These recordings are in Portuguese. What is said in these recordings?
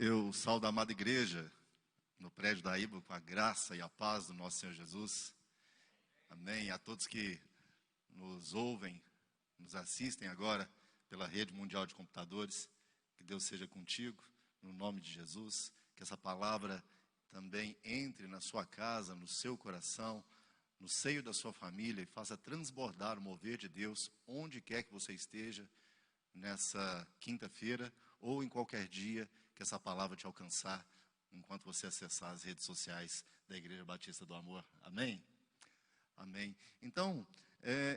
Eu saúdo a amada igreja no prédio da IBA com a graça e a paz do nosso Senhor Jesus. Amém. E a todos que nos ouvem, nos assistem agora pela rede mundial de computadores, que Deus seja contigo, no nome de Jesus. Que essa palavra também entre na sua casa, no seu coração, no seio da sua família e faça transbordar o mover de Deus onde quer que você esteja nessa quinta-feira ou em qualquer dia que essa palavra te alcançar enquanto você acessar as redes sociais da Igreja Batista do Amor. Amém? Amém. Então,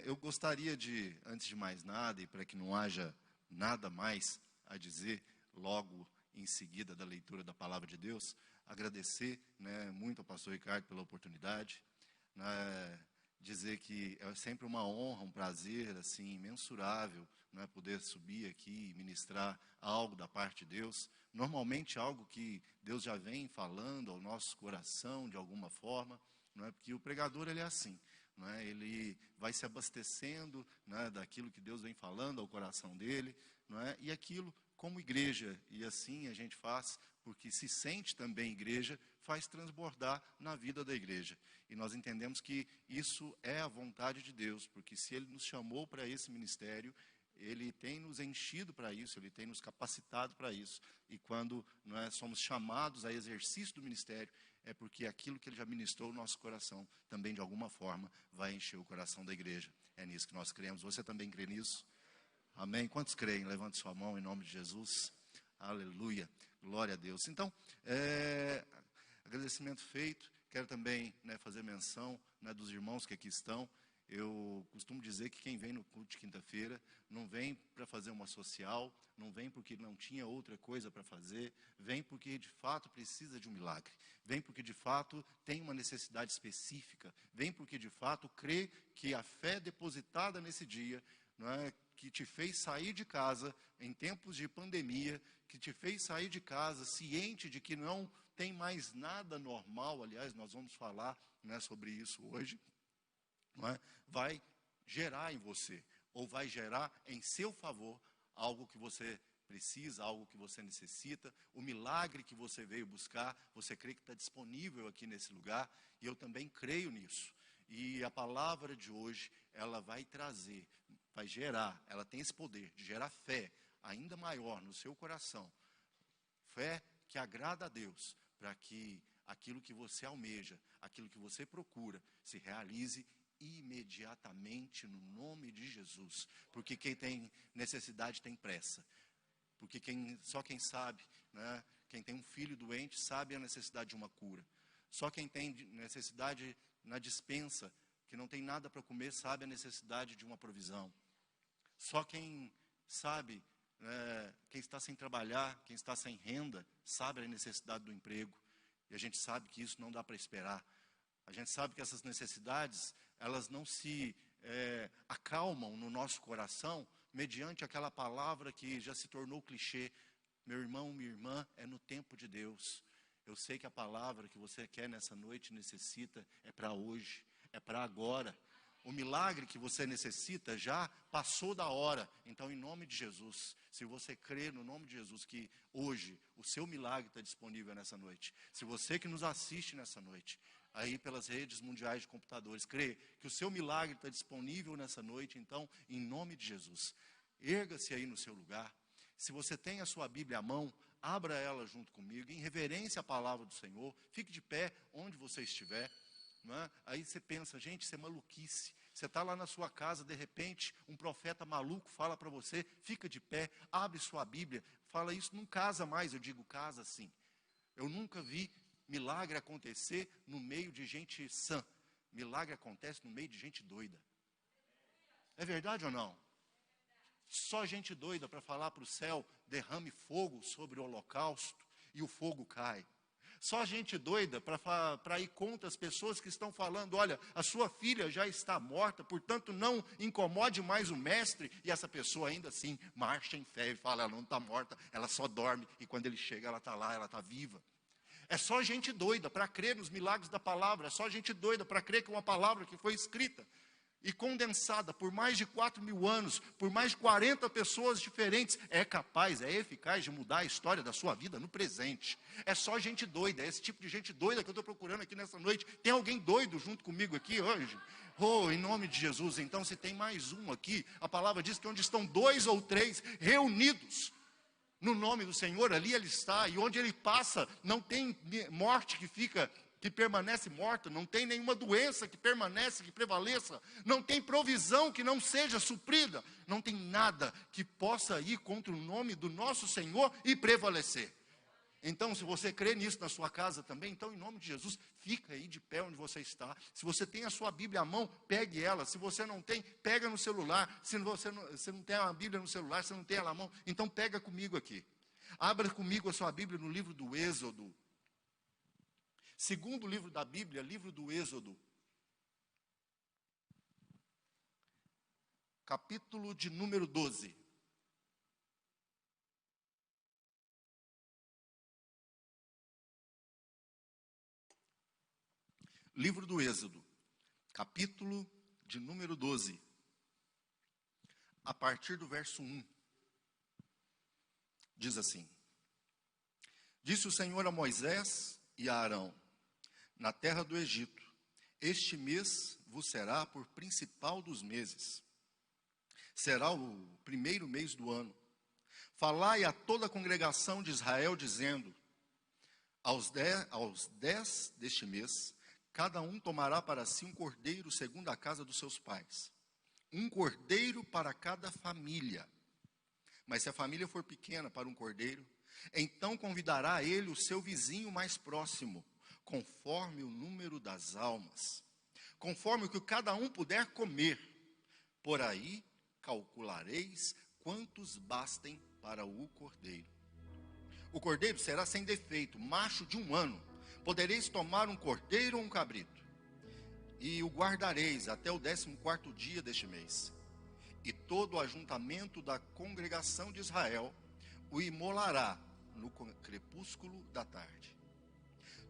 eu gostaria de, antes de mais nada, e para que não haja nada mais a dizer logo em seguida da leitura da palavra de Deus, agradecer muito ao pastor Ricardo pela oportunidade, dizer que é sempre uma honra, um prazer assim, imensurável, poder subir aqui e ministrar algo da parte de Deus, normalmente algo que Deus já vem falando ao nosso coração de alguma forma, porque o pregador ele é assim, ele vai se abastecendo daquilo que Deus vem falando ao coração dele, e aquilo como igreja, e assim a gente faz, porque se sente também igreja, faz transbordar na vida da igreja. E nós entendemos que isso é a vontade de Deus, porque se Ele nos chamou para esse ministério, Ele tem nos enchido para isso, Ele tem nos capacitado para isso. E quando somos chamados a exercício do ministério, é porque aquilo que Ele já ministrou no nosso coração, também de alguma forma, vai encher o coração da igreja. É nisso que nós cremos. Você também crê nisso? Amém? Quantos creem? Levante sua mão em nome de Jesus. Aleluia. Glória a Deus. Então, agradecimento feito. Quero também fazer menção dos irmãos que aqui estão. Eu costumo dizer que quem vem no culto de quinta-feira não vem para fazer uma social, não vem porque não tinha outra coisa para fazer, vem porque de fato precisa de um milagre, vem porque de fato tem uma necessidade específica, vem porque de fato crê que a fé depositada nesse dia, que te fez sair de casa em tempos de pandemia, que te fez sair de casa ciente de que não tem mais nada normal, aliás, nós vamos falar sobre isso hoje, vai gerar em você, ou vai gerar em seu favor, algo que você precisa, algo que você necessita, o milagre que você veio buscar, você crê que está disponível aqui nesse lugar, e eu também creio nisso. E a palavra de hoje, ela vai trazer, vai gerar, ela tem esse poder de gerar fé ainda maior no seu coração, fé que agrada a Deus, para que aquilo que você almeja, aquilo que você procura, se realize imediatamente no nome de Jesus, porque quem tem necessidade tem pressa, porque só quem sabe, quem tem um filho doente sabe a necessidade de uma cura, só quem tem necessidade na despensa, que não tem nada para comer, sabe a necessidade de uma provisão, só quem sabe, quem está sem trabalhar, quem está sem renda, sabe a necessidade do emprego, e a gente sabe que isso não dá para esperar. A gente sabe que essas necessidades, elas não se acalmam no nosso coração mediante aquela palavra que já se tornou clichê. Meu irmão, minha irmã, é no tempo de Deus. Eu sei que a palavra que você quer nessa noite, necessita, é para hoje, é para agora. O milagre que você necessita já passou da hora. Então, em nome de Jesus, se você crer no nome de Jesus que hoje o seu milagre está disponível nessa noite, se você que nos assiste nessa noite, aí pelas redes mundiais de computadores, crê que o seu milagre está disponível nessa noite, então, em nome de Jesus, erga-se aí no seu lugar. Se você tem a sua Bíblia à mão, abra ela junto comigo, em reverência à palavra do Senhor, fique de pé onde você estiver. Aí você pensa, gente, isso é maluquice. Você está lá na sua casa, de repente, um profeta maluco fala para você, fica de pé, abre sua Bíblia, fala isso, não casa mais, eu digo, casa sim. Eu nunca vi milagre acontecer no meio de gente sã. Milagre acontece no meio de gente doida. É verdade ou não? Só gente doida para falar para o céu, derrame fogo sobre o holocausto e o fogo cai. Só gente doida para ir contra as pessoas que estão falando, olha, a sua filha já está morta, portanto não incomode mais o mestre, e essa pessoa ainda assim marcha em fé e fala, ela não está morta, ela só dorme, e quando ele chega ela está lá, ela está viva. É só gente doida para crer nos milagres da palavra, é só gente doida para crer que uma palavra que foi escrita e condensada por mais de 4.000 anos, por mais de 40 pessoas diferentes, é capaz, é eficaz de mudar a história da sua vida no presente. É só gente doida, é esse tipo de gente doida que eu estou procurando aqui nessa noite. Tem alguém doido junto comigo aqui hoje? Oh, em nome de Jesus. Então, se tem mais um aqui, a palavra diz que onde estão 2 ou 3 reunidos no nome do Senhor, ali Ele está, e onde Ele passa, não tem morte que permanece morta, não tem nenhuma doença que permanece, que prevaleça, não tem provisão que não seja suprida, não tem nada que possa ir contra o nome do nosso Senhor e prevalecer. Então, se você crê nisso na sua casa também, então, em nome de Jesus, fica aí de pé onde você está. Se você tem a sua Bíblia à mão, pegue ela. Se você não tem, pega no celular. Se você não tem a Bíblia no celular, se não tem ela à mão, então pega comigo aqui. Abra comigo a sua Bíblia no livro do Êxodo. Segundo livro da Bíblia, livro do Êxodo. Capítulo de número 12. Livro do Êxodo, capítulo de número 12, a partir do verso 1, diz assim: Disse o Senhor a Moisés e a Arão, na terra do Egito, este mês vos será por principal dos meses, será o primeiro mês do ano. Falai a toda a congregação de Israel, dizendo, aos 10 deste mês, cada um tomará para si um cordeiro segundo a casa dos seus pais. Um cordeiro para cada família. Mas se a família for pequena para um cordeiro, então convidará ele o seu vizinho mais próximo, conforme o número das almas, conforme o que cada um puder comer. Por aí calculareis quantos bastem para o cordeiro. O cordeiro será sem defeito, macho de 1 ano. Podereis tomar um cordeiro ou um cabrito, e o guardareis até o 14º dia deste mês. E todo o ajuntamento da congregação de Israel o imolará no crepúsculo da tarde.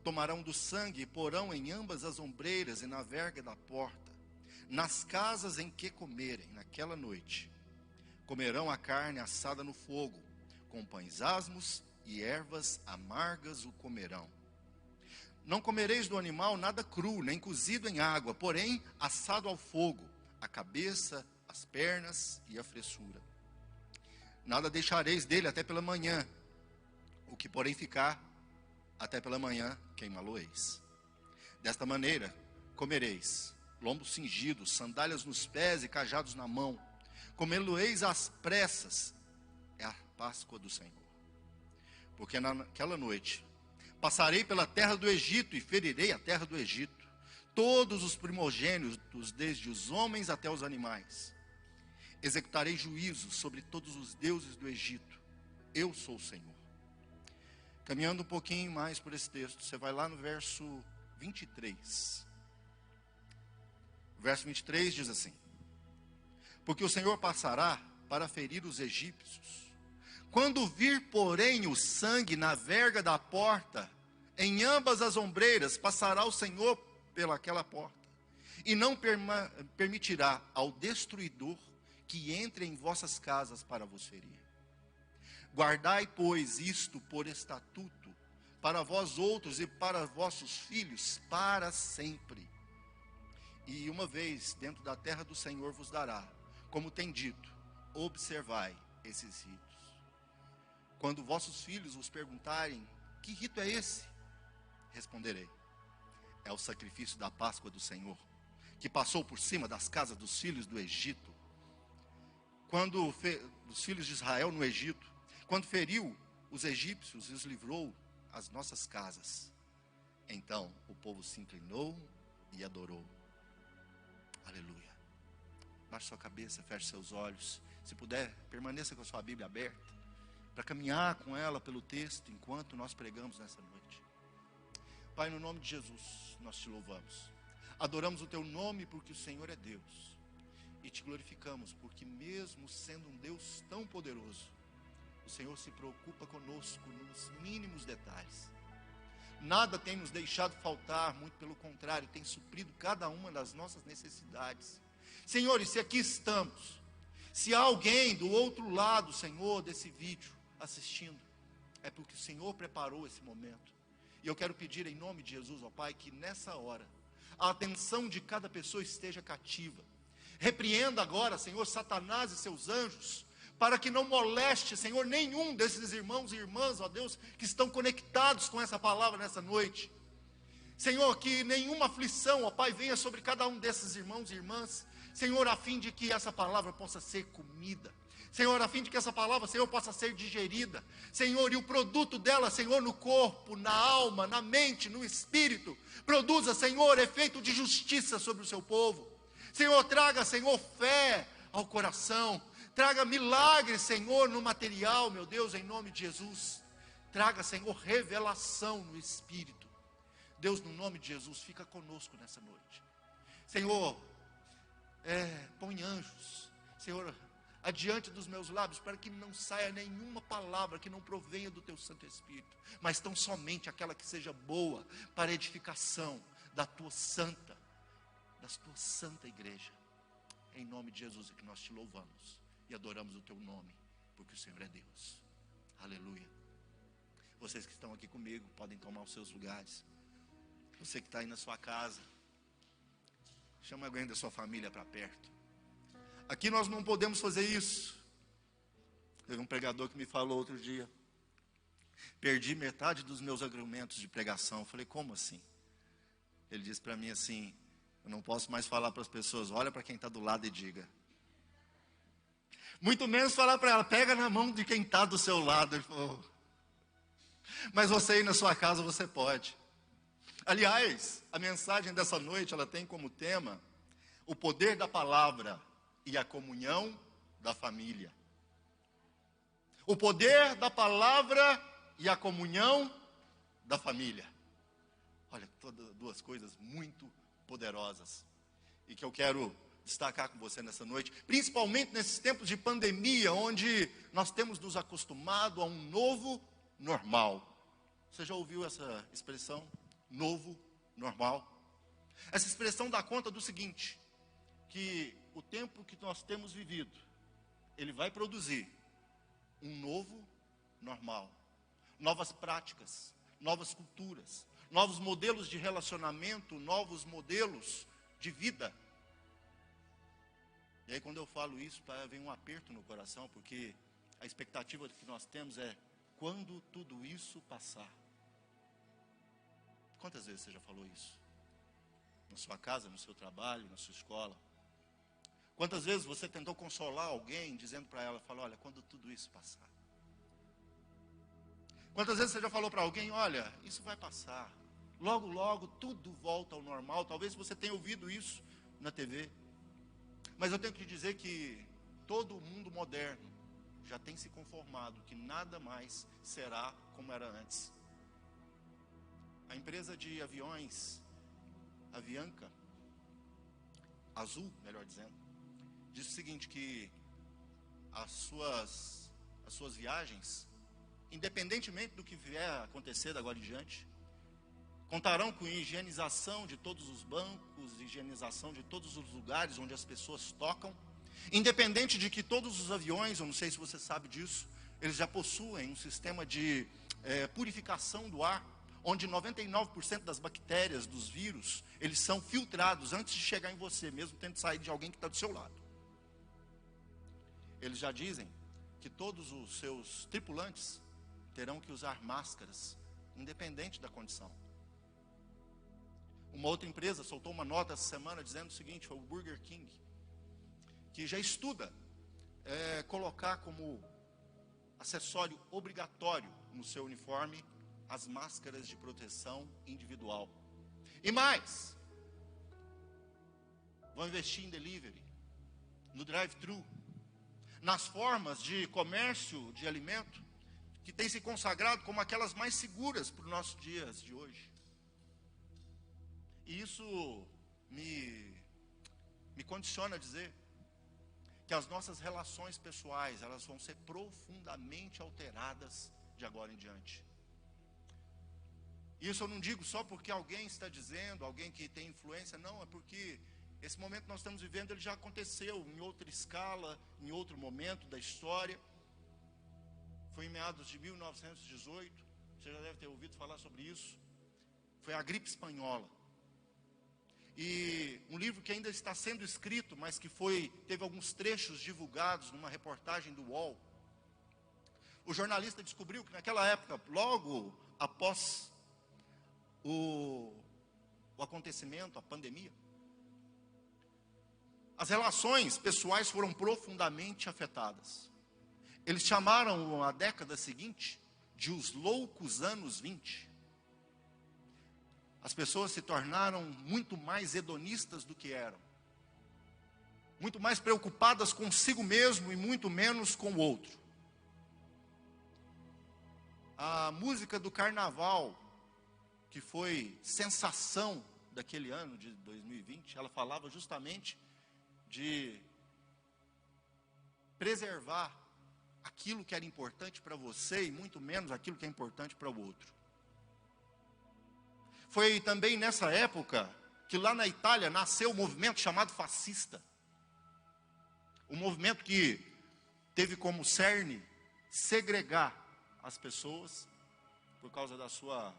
Tomarão do sangue e porão em ambas as ombreiras e na verga da porta, nas casas em que comerem naquela noite. Comerão a carne assada no fogo, com pães asmos e ervas amargas o comerão. Não comereis do animal nada cru, nem cozido em água, porém assado ao fogo, a cabeça, as pernas e a fressura. Nada deixareis dele até pela manhã, o que porém ficar até pela manhã, queimá-lo-eis. Desta maneira comereis lombos cingidos, sandálias nos pés e cajados na mão. Comê-lo-eis às pressas, é a Páscoa do Senhor. Porque naquela noite passarei pela terra do Egito e ferirei a terra do Egito, todos os primogênitos, desde os homens até os animais. Executarei juízo sobre todos os deuses do Egito. Eu sou o Senhor. Caminhando um pouquinho mais por esse texto, você vai lá no verso 23. O verso 23 diz assim: Porque o Senhor passará para ferir os egípcios. Quando vir, porém, o sangue na verga da porta, em ambas as ombreiras, passará o Senhor pelaquela porta, e não permitirá ao destruidor que entre em vossas casas para vos ferir. Guardai, pois, isto por estatuto, para vós outros e para vossos filhos, para sempre. E uma vez dentro da terra do Senhor vos dará, como tem dito, observai esses ritos. Quando vossos filhos vos perguntarem, que rito é esse? Responderei, é o sacrifício da Páscoa do Senhor, que passou por cima das casas dos filhos do Egito, dos filhos de Israel no Egito, quando feriu os egípcios e os livrou às nossas casas. Então o povo se inclinou e adorou. Aleluia. Baixe sua cabeça, feche seus olhos. Se puder, permaneça com a sua Bíblia aberta, para caminhar com ela pelo texto, enquanto nós pregamos nessa noite. Pai, no nome de Jesus, nós te louvamos. Adoramos o teu nome porque o Senhor é Deus. E te glorificamos porque mesmo sendo um Deus tão poderoso, o Senhor se preocupa conosco nos mínimos detalhes. Nada tem nos deixado faltar, muito pelo contrário, tem suprido cada uma das nossas necessidades. Senhor, e se aqui estamos, se há alguém do outro lado, Senhor, desse vídeo assistindo, é porque o Senhor preparou esse momento. E eu quero pedir em nome de Jesus, ó Pai, que nessa hora, a atenção de cada pessoa esteja cativa. Repreenda agora, Senhor, Satanás e seus anjos, para que não moleste, Senhor, nenhum desses irmãos e irmãs, ó Deus, que estão conectados com essa palavra nessa noite. Senhor, que nenhuma aflição, ó Pai, venha sobre cada um desses irmãos e irmãs, Senhor, a fim de que essa palavra possa ser comida. Senhor, a fim de que essa palavra, Senhor, possa ser digerida. Senhor, e o produto dela, Senhor, no corpo, na alma, na mente, no espírito, produza, Senhor, efeito de justiça sobre o seu povo. Senhor, traga, Senhor, fé ao coração. Traga milagres, Senhor, no material, meu Deus, em nome de Jesus. Traga, Senhor, revelação no espírito. Deus, no nome de Jesus, fica conosco nessa noite. Senhor, põe anjos, Senhor, adiante dos meus lábios, para que não saia nenhuma palavra que não provenha do teu Santo Espírito, mas tão somente aquela que seja boa para a edificação da tua santa igreja. Em nome de Jesus é que nós te louvamos e adoramos o teu nome, porque o Senhor é Deus. Aleluia. Vocês que estão aqui comigo podem tomar os seus lugares. Você que está aí na sua casa, chama alguém da sua família para perto. Aqui nós não podemos fazer isso. Teve um pregador que me falou outro dia: perdi metade dos meus argumentos de pregação. Eu falei, como assim? Ele disse para mim assim: eu não posso mais falar para as pessoas, olha para quem está do lado e diga. Muito menos falar para ela, pega na mão de quem está do seu lado. Ele falou, mas você aí na sua casa, você pode. Aliás, a mensagem dessa noite, ela tem como tema o poder da palavra e a comunhão da família. O poder da palavra e a comunhão da família. Olha, duas coisas muito poderosas e que eu quero destacar com você nessa noite, principalmente nesses tempos de pandemia, onde nós temos nos acostumado a um novo normal. Você já ouviu essa expressão? Novo normal. Essa expressão dá conta do seguinte, que o tempo que nós temos vivido, ele vai produzir um novo normal, novas práticas, novas culturas, novos modelos de relacionamento, novos modelos de vida. E aí quando eu falo isso, vem um aperto no coração, porque a expectativa que nós temos é quando tudo isso passar. Quantas vezes você já falou isso? Na sua casa, no seu trabalho, na sua escola? Quantas vezes você tentou consolar alguém, dizendo para ela, olha, quando tudo isso passar? Quantas vezes você já falou para alguém, olha, isso vai passar. Logo, logo, tudo volta ao normal. Talvez você tenha ouvido isso na TV. Mas eu tenho que dizer que todo o mundo moderno já tem se conformado que nada mais será como era antes. A empresa de aviões, Avianca, Azul, melhor dizendo, diz o seguinte, que as suas viagens, independentemente do que vier a acontecer da agora em diante, contarão com higienização de todos os bancos, higienização de todos os lugares onde as pessoas tocam, independente de que todos os aviões, eu não sei se você sabe disso, eles já possuem um sistema de purificação do ar, onde 99% das bactérias, dos vírus, eles são filtrados antes de chegar em você, mesmo tendo saído de alguém que está do seu lado. Eles já dizem que todos os seus tripulantes terão que usar máscaras, independente da condição. Uma outra empresa soltou uma nota essa semana dizendo o seguinte, foi o Burger King, que já estuda colocar como acessório obrigatório no seu uniforme as máscaras de proteção individual. E mais, vão investir em delivery, no drive-thru, nas formas de comércio de alimento, que tem se consagrado como aquelas mais seguras para os nossos dias de hoje. E isso me condiciona a dizer que as nossas relações pessoais, elas vão ser profundamente alteradas de agora em diante. Isso eu não digo só porque alguém está dizendo, alguém que tem influência, não, é porque Esse momento que nós estamos vivendo, ele já aconteceu em outra escala, em outro momento da história. Foi em meados de 1918, você já deve ter ouvido falar sobre isso. Foi a gripe espanhola. E um livro que ainda está sendo escrito, mas que teve alguns trechos divulgados numa reportagem do UOL. O jornalista descobriu que naquela época, logo após o acontecimento, a pandemia, as relações pessoais foram profundamente afetadas. Eles chamaram a década seguinte de os loucos anos 20. As pessoas se tornaram muito mais hedonistas do que eram. Muito mais preocupadas consigo mesmo e muito menos com o outro. A música do carnaval, que foi sensação daquele ano de 2020, ela falava justamente de preservar aquilo que era importante para você e muito menos aquilo que é importante para o outro. Foi também nessa época que lá na Itália nasceu o movimento chamado fascista. Um movimento que teve como cerne segregar as pessoas por causa da sua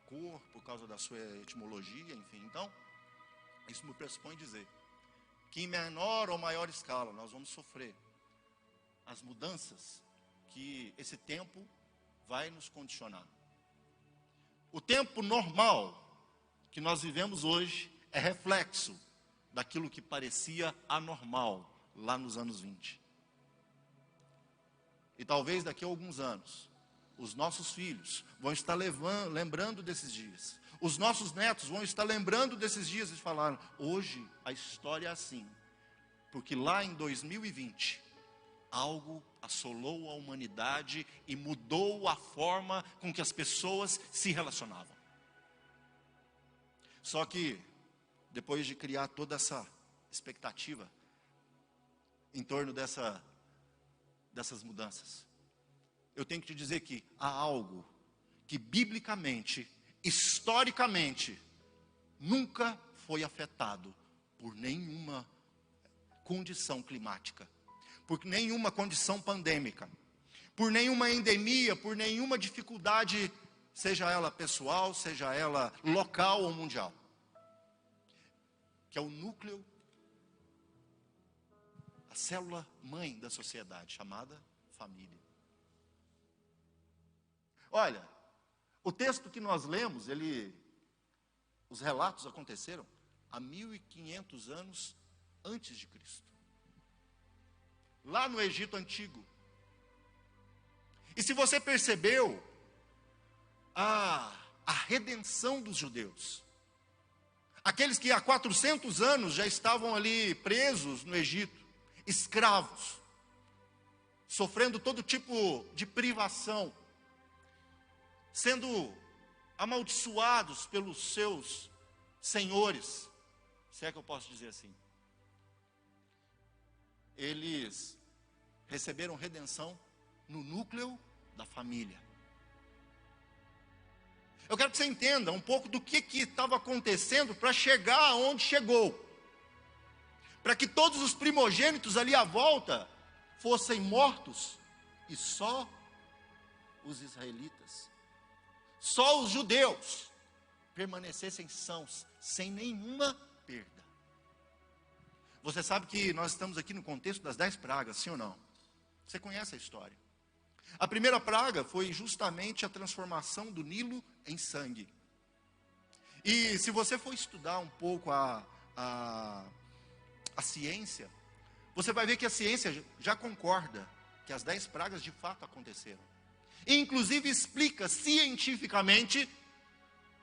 cor, por causa da sua etimologia, enfim. Então, isso me pressupõe dizer que em menor ou maior escala nós vamos sofrer as mudanças que esse tempo vai nos condicionar. O tempo normal que nós vivemos hoje é reflexo daquilo que parecia anormal lá nos anos 20. E talvez daqui a alguns anos, os nossos filhos vão estar lembrando desses dias. Os nossos netos vão estar lembrando desses dias e falaram, hoje a história é assim. Porque lá em 2020, algo assolou a humanidade e mudou a forma com que as pessoas se relacionavam. Só que, depois de criar toda essa expectativa em torno dessas mudanças, eu tenho que te dizer que há algo que biblicamente, historicamente, nunca foi afetado por nenhuma condição climática, por nenhuma condição pandêmica, por nenhuma endemia, por nenhuma dificuldade, seja ela pessoal, seja ela local ou mundial, que é o núcleo, a célula mãe da sociedade, chamada família. Olha, o texto que nós lemos, os relatos aconteceram há 1500 anos antes de Cristo, lá no Egito Antigo. E se você percebeu, a redenção dos judeus, aqueles que há 400 anos já estavam ali presos no Egito, escravos, sofrendo todo tipo de privação, sendo amaldiçoados pelos seus senhores, se é que eu posso dizer assim. Eles receberam redenção no núcleo da família. Eu quero que você entenda um pouco do que estava acontecendo para chegar aonde chegou. Para que todos os primogênitos ali à volta fossem mortos e só os israelitas, só os judeus permanecessem sãos, sem nenhuma perda. Você sabe que nós estamos aqui no contexto das 10 pragas, sim ou não? Você conhece a história. A primeira praga foi justamente a transformação do Nilo em sangue. E se você for estudar um pouco a ciência, você vai ver que a ciência já concorda que as 10 pragas de fato aconteceram. E inclusive explica cientificamente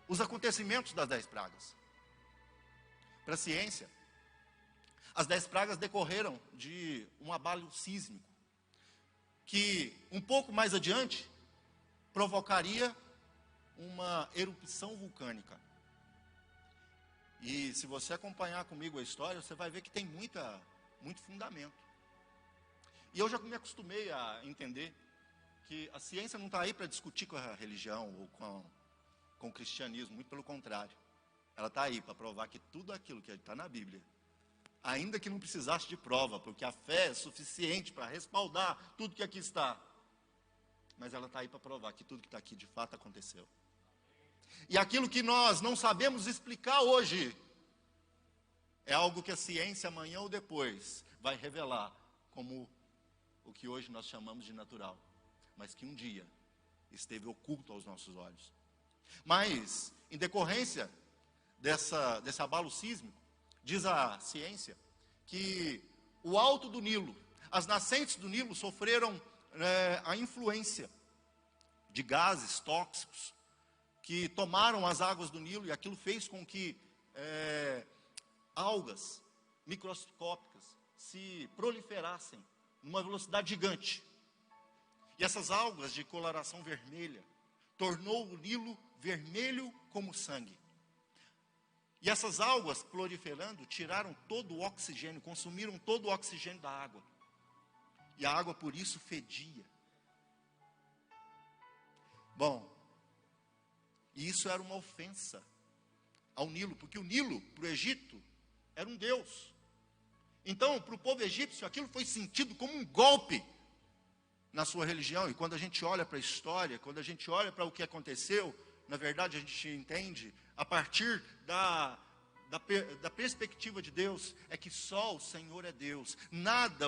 os acontecimentos das 10 pragas. Para a ciência, as 10 pragas decorreram de um abalo sísmico, que um pouco mais adiante provocaria uma erupção vulcânica. E se você acompanhar comigo a história, você vai ver que tem muito fundamento. E eu já me acostumei a entender que a ciência não está aí para discutir com a religião ou com o cristianismo, muito pelo contrário. Ela está aí para provar que tudo aquilo que está na Bíblia ainda que não precisasse de prova, porque a fé é suficiente para respaldar tudo que aqui está. Mas ela está aí para provar que tudo que está aqui de fato aconteceu. E aquilo que nós não sabemos explicar hoje, é algo que a ciência amanhã ou depois vai revelar como o que hoje nós chamamos de natural, mas que um dia esteve oculto aos nossos olhos. Mas, em decorrência desse abalo sísmico, diz a ciência que o alto do Nilo, as nascentes do Nilo sofreram a influência de gases tóxicos que tomaram as águas do Nilo, e aquilo fez com que algas microscópicas se proliferassem numa velocidade gigante. E essas algas de coloração vermelha tornou o Nilo vermelho como sangue. E essas algas proliferando tiraram todo o oxigênio, consumiram todo o oxigênio da água. E a água por isso fedia. Bom, isso era uma ofensa ao Nilo, porque o Nilo, para o Egito, era um deus. Então, para o povo egípcio, aquilo foi sentido como um golpe na sua religião. E quando a gente olha para a história, quando a gente olha para o que aconteceu, na verdade a gente entende, a partir da perspectiva de Deus, é que só o Senhor é Deus. Nada,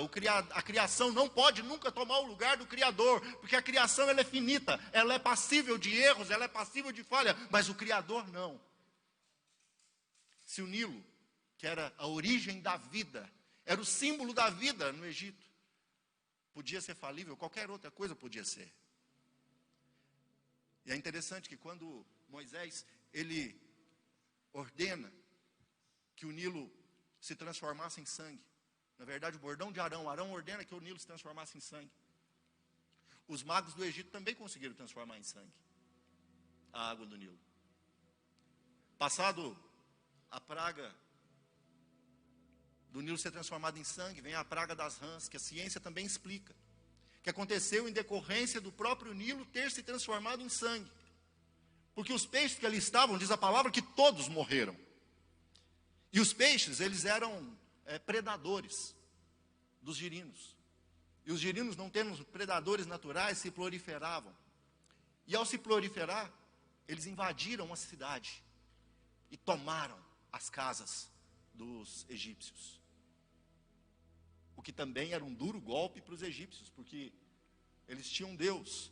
a criação não pode nunca tomar o lugar do Criador, porque a criação ela é finita, ela é passível de erros, ela é passível de falha, mas o Criador não. Se o Nilo, que era a origem da vida, era o símbolo da vida no Egito, podia ser falível, qualquer outra coisa podia ser. E é interessante que quando Moisés, ele ordena que o Nilo se transformasse em sangue, na verdade o bordão de Arão ordena que o Nilo se transformasse em sangue. Os magos do Egito também conseguiram transformar em sangue a água do Nilo. Passado a praga do Nilo ser transformado em sangue, vem a praga das rãs, que a ciência também explica, que aconteceu em decorrência do próprio Nilo ter se transformado em sangue. Porque os peixes que ali estavam, diz a palavra, que todos morreram. E os peixes, eles eram predadores dos girinos. E os girinos, não tendo predadores naturais, se proliferavam. E ao se proliferar, eles invadiram a cidade e tomaram as casas dos egípcios. O que também era um duro golpe para os egípcios, porque eles tinham um deus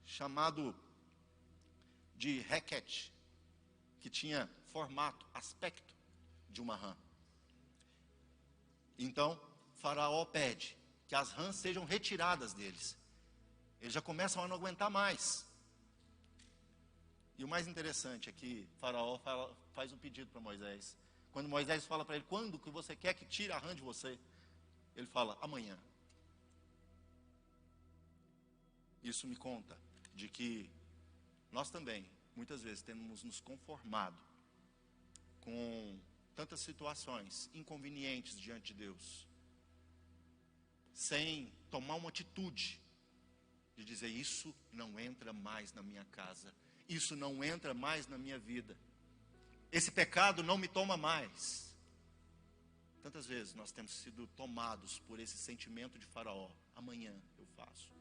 chamado de Requete, que tinha formato, aspecto de uma rã. Então, Faraó pede que as rãs sejam retiradas deles. Eles já começam a não aguentar mais. E o mais interessante é que Faraó faz um pedido para Moisés. Quando Moisés fala para ele, quando que você quer que tire a rã de você? Ele fala, amanhã. Isso me conta de que nós também, muitas vezes, temos nos conformado com tantas situações inconvenientes diante de Deus, sem tomar uma atitude de dizer, isso não entra mais na minha casa, isso não entra mais na minha vida, esse pecado não me toma mais. Tantas vezes nós temos sido tomados por esse sentimento de Faraó, amanhã eu faço,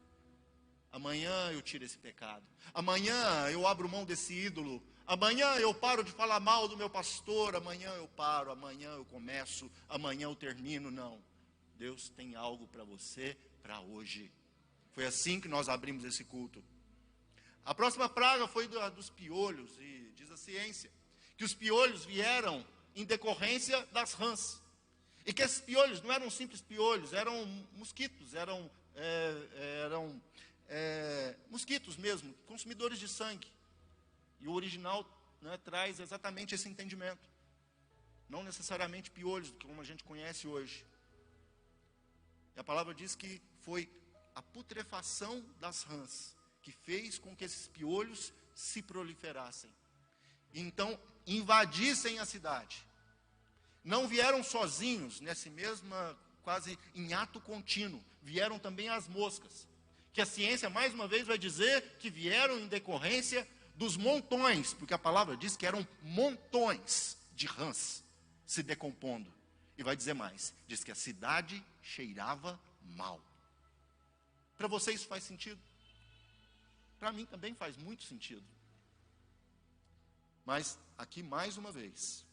amanhã eu tiro esse pecado, amanhã eu abro mão desse ídolo, amanhã eu paro de falar mal do meu pastor, amanhã eu paro, amanhã eu começo, amanhã eu termino. Não, Deus tem algo para você, para hoje. Foi assim que nós abrimos esse culto. A próxima praga foi dos piolhos, e diz a ciência, que os piolhos vieram em decorrência das rãs, e que esses piolhos não eram simples piolhos, eram mosquitos, eram mosquitos mesmo, consumidores de sangue. E o original, né, traz exatamente esse entendimento. Não necessariamente piolhos, como a gente conhece hoje. E a palavra diz que foi a putrefação das rãs que fez com que esses piolhos se proliferassem. E então invadissem a cidade. Não vieram sozinhos, nesse mesma, quase em ato contínuo. Vieram também as moscas. Que a ciência, mais uma vez, vai dizer que vieram em decorrência dos montões, porque a palavra diz que eram montões de rãs se decompondo. E vai dizer mais, diz que a cidade cheirava mal. Para você isso faz sentido? Para mim também faz muito sentido. Mas aqui mais uma vez,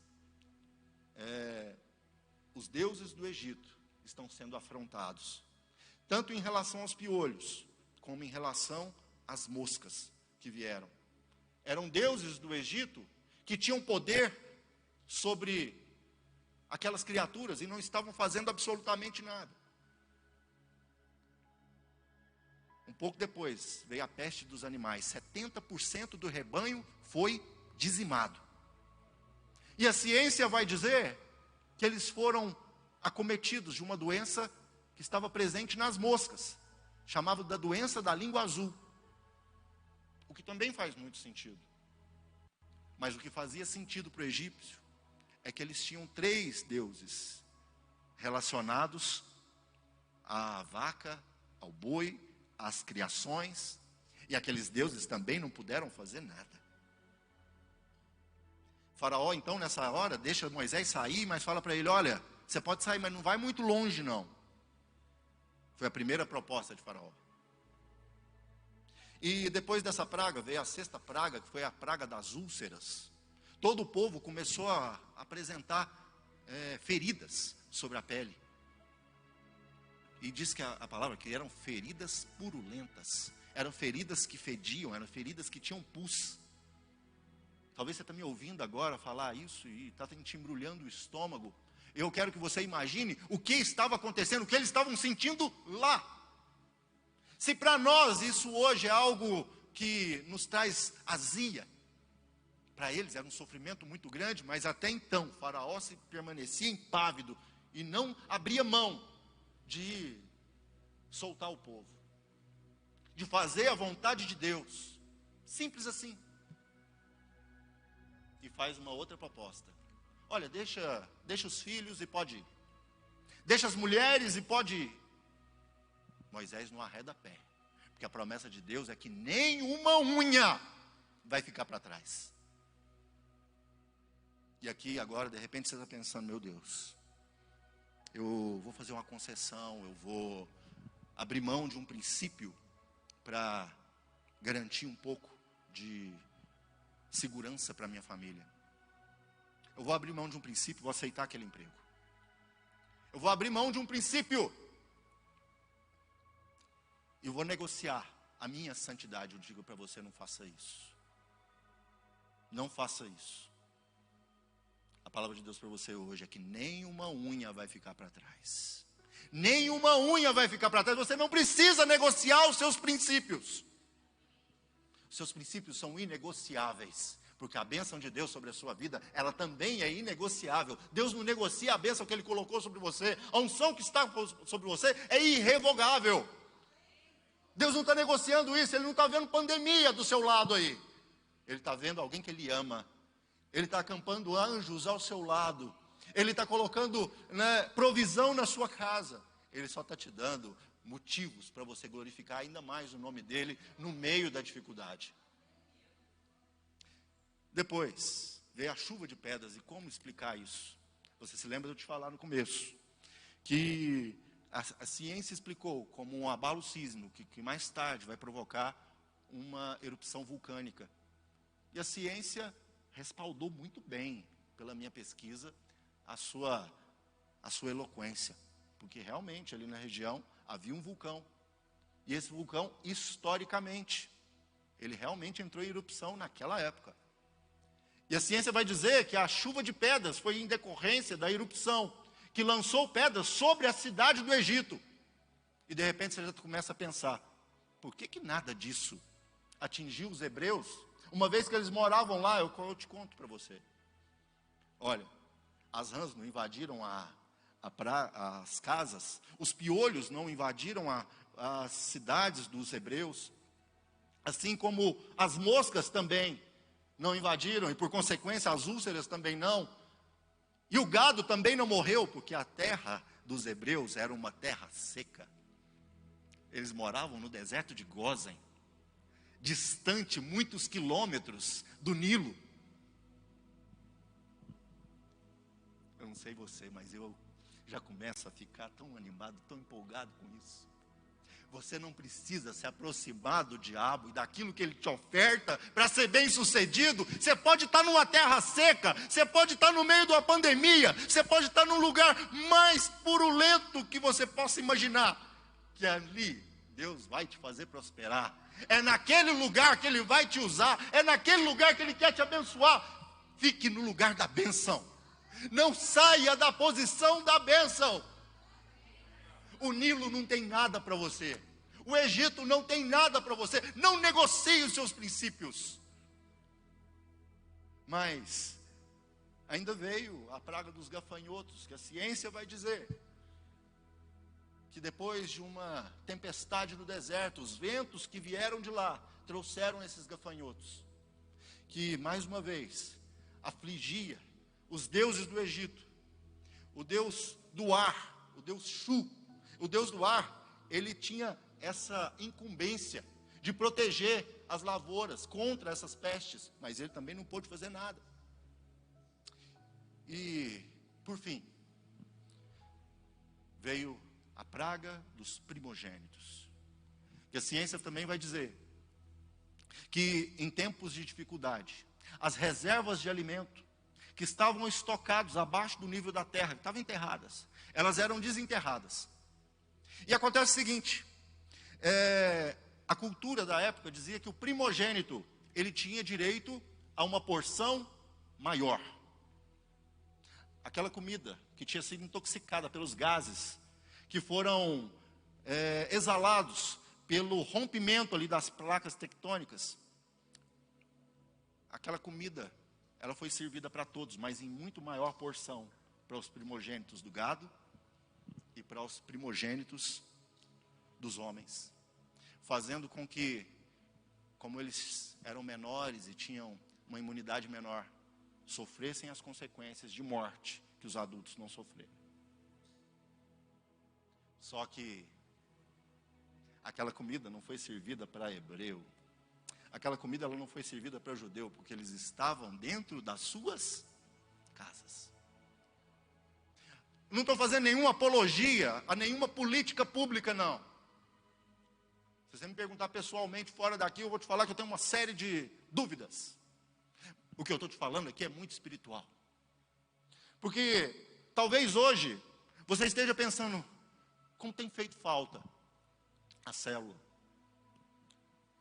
os deuses do Egito estão sendo afrontados, tanto em relação aos piolhos, como em relação às moscas que vieram. Eram deuses do Egito que tinham poder sobre aquelas criaturas e não estavam fazendo absolutamente nada. Um pouco depois, veio a peste dos animais. 70% do rebanho foi dizimado. E a ciência vai dizer que eles foram acometidos de uma doença que estava presente nas moscas, chamada da doença da língua azul. O que também faz muito sentido. Mas o que fazia sentido para o egípcio é que eles tinham 3 deuses relacionados à vaca, ao boi, às criações, e aqueles deuses também não puderam fazer nada. Faraó, então, nessa hora, deixa Moisés sair, mas fala para ele, olha, você pode sair, mas não vai muito longe, não. Foi a primeira proposta de Faraó. E depois dessa praga, veio a 6ª praga, que foi a praga das úlceras. Todo o povo começou a apresentar feridas sobre a pele. E diz que a palavra que eram feridas purulentas. Eram feridas que fediam, eram feridas que tinham pus. Talvez você está me ouvindo agora falar isso e está te embrulhando o estômago. Eu quero que você imagine o que estava acontecendo, o que eles estavam sentindo lá. Se para nós isso hoje é algo que nos traz azia, para eles era um sofrimento muito grande, mas até então Faraó se permanecia impávido e não abria mão de soltar o povo, de fazer a vontade de Deus, simples assim. E faz uma outra proposta. Olha, deixa os filhos e pode ir. Deixa as mulheres e pode ir. Moisés não arreda pé. Porque a promessa de Deus é que nenhuma unha vai ficar para trás. E aqui agora, de repente, você está pensando, meu Deus, eu vou fazer uma concessão, eu vou abrir mão de um princípio para garantir um pouco de segurança para minha família. Eu vou abrir mão de um princípio, vou aceitar aquele emprego. Eu vou abrir mão de um princípio e vou negociar a minha santidade. Eu digo para você, não faça isso. Não faça isso. A palavra de Deus para você hoje é que nenhuma unha vai ficar para trás. Nenhuma unha vai ficar para trás. Você não precisa negociar os seus princípios. Os seus princípios são inegociáveis, porque a bênção de Deus sobre a sua vida, ela também é inegociável. Deus não negocia a bênção que Ele colocou sobre você. A unção que está sobre você é irrevogável. Deus não está negociando isso, Ele não está vendo pandemia do seu lado aí. Ele está vendo alguém que Ele ama. Ele está acampando anjos ao seu lado. Ele está colocando provisão na sua casa. Ele só está te dando motivos para você glorificar ainda mais o nome dEle no meio da dificuldade. Depois, veio a chuva de pedras. E como explicar isso? Você se lembra de eu te falar no começo, que a ciência explicou como um abalo sísmico, que mais tarde vai provocar uma erupção vulcânica. E a ciência respaldou muito bem, pela minha pesquisa, a sua eloquência. Porque realmente ali na região havia um vulcão. E esse vulcão, historicamente, ele realmente entrou em erupção naquela época. E a ciência vai dizer que a chuva de pedras foi em decorrência da erupção, que lançou pedras sobre a cidade do Egito. E de repente você já começa a pensar, por que nada disso atingiu os hebreus, uma vez que eles moravam lá? Eu te conto para você. Olha, as rãs não invadiram as casas, os piolhos não invadiram as cidades dos hebreus, assim como as moscas também não invadiram, e por consequência as úlceras também não, e o gado também não morreu, porque a terra dos hebreus era uma terra seca. Eles moravam no deserto de Gósen, distante muitos quilômetros do Nilo. Eu não sei você, mas eu já começa a ficar tão animado, tão empolgado com isso. Você não precisa se aproximar do diabo e daquilo que ele te oferta para ser bem sucedido. Você pode estar numa terra seca, você pode estar no meio de uma pandemia, você pode estar num lugar mais purulento que você possa imaginar, que ali Deus vai te fazer prosperar. É naquele lugar que Ele vai te usar, é naquele lugar que Ele quer te abençoar. Fique no lugar da bênção, não saia da posição da bênção. O Nilo não tem nada para você, o Egito não tem nada para você, não negocie os seus princípios. Mas ainda veio a praga dos gafanhotos, que a ciência vai dizer que depois de uma tempestade no deserto, os ventos que vieram de lá trouxeram esses gafanhotos, que mais uma vez afligia os deuses do Egito. O deus do ar, o deus Shu, o deus do ar, ele tinha essa incumbência de proteger as lavouras contra essas pestes, mas ele também não pôde fazer nada. E, por fim, veio a praga dos primogênitos, que a ciência também vai dizer que em tempos de dificuldade, as reservas de alimento que estavam estocados abaixo do nível da terra, que estavam enterradas, elas eram desenterradas. E acontece o seguinte, a cultura da época dizia que o primogênito, ele tinha direito a uma porção maior. Aquela comida que tinha sido intoxicada pelos gases, que foram exalados pelo rompimento ali das placas tectônicas, aquela comida, ela foi servida para todos, mas em muito maior porção para os primogênitos do gado e para os primogênitos dos homens, fazendo com que, como eles eram menores e tinham uma imunidade menor, sofressem as consequências de morte que os adultos não sofreram. Só que aquela comida não foi servida para hebreu, aquela comida ela não foi servida para judeu, porque eles estavam dentro das suas casas. Não estou fazendo nenhuma apologia a nenhuma política pública, não. Se você me perguntar pessoalmente fora daqui, eu vou te falar que eu tenho uma série de dúvidas. O que eu estou te falando aqui é muito espiritual. Porque talvez hoje você esteja pensando, como tem feito falta a célula,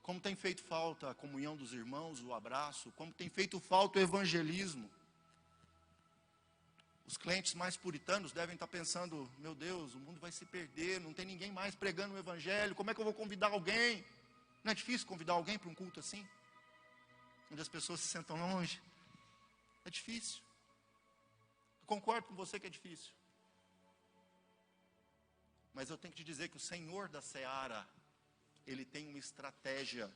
como tem feito falta a comunhão dos irmãos, o abraço, como tem feito falta o evangelismo. Os clientes mais puritanos devem estar pensando, meu Deus, o mundo vai se perder, não tem ninguém mais pregando o evangelho, como é que eu vou convidar alguém? Não é difícil convidar alguém para um culto assim? Onde as pessoas se sentam longe? É difícil. Eu concordo com você que é difícil. Mas eu tenho que te dizer que o Senhor da Seara, Ele tem uma estratégia.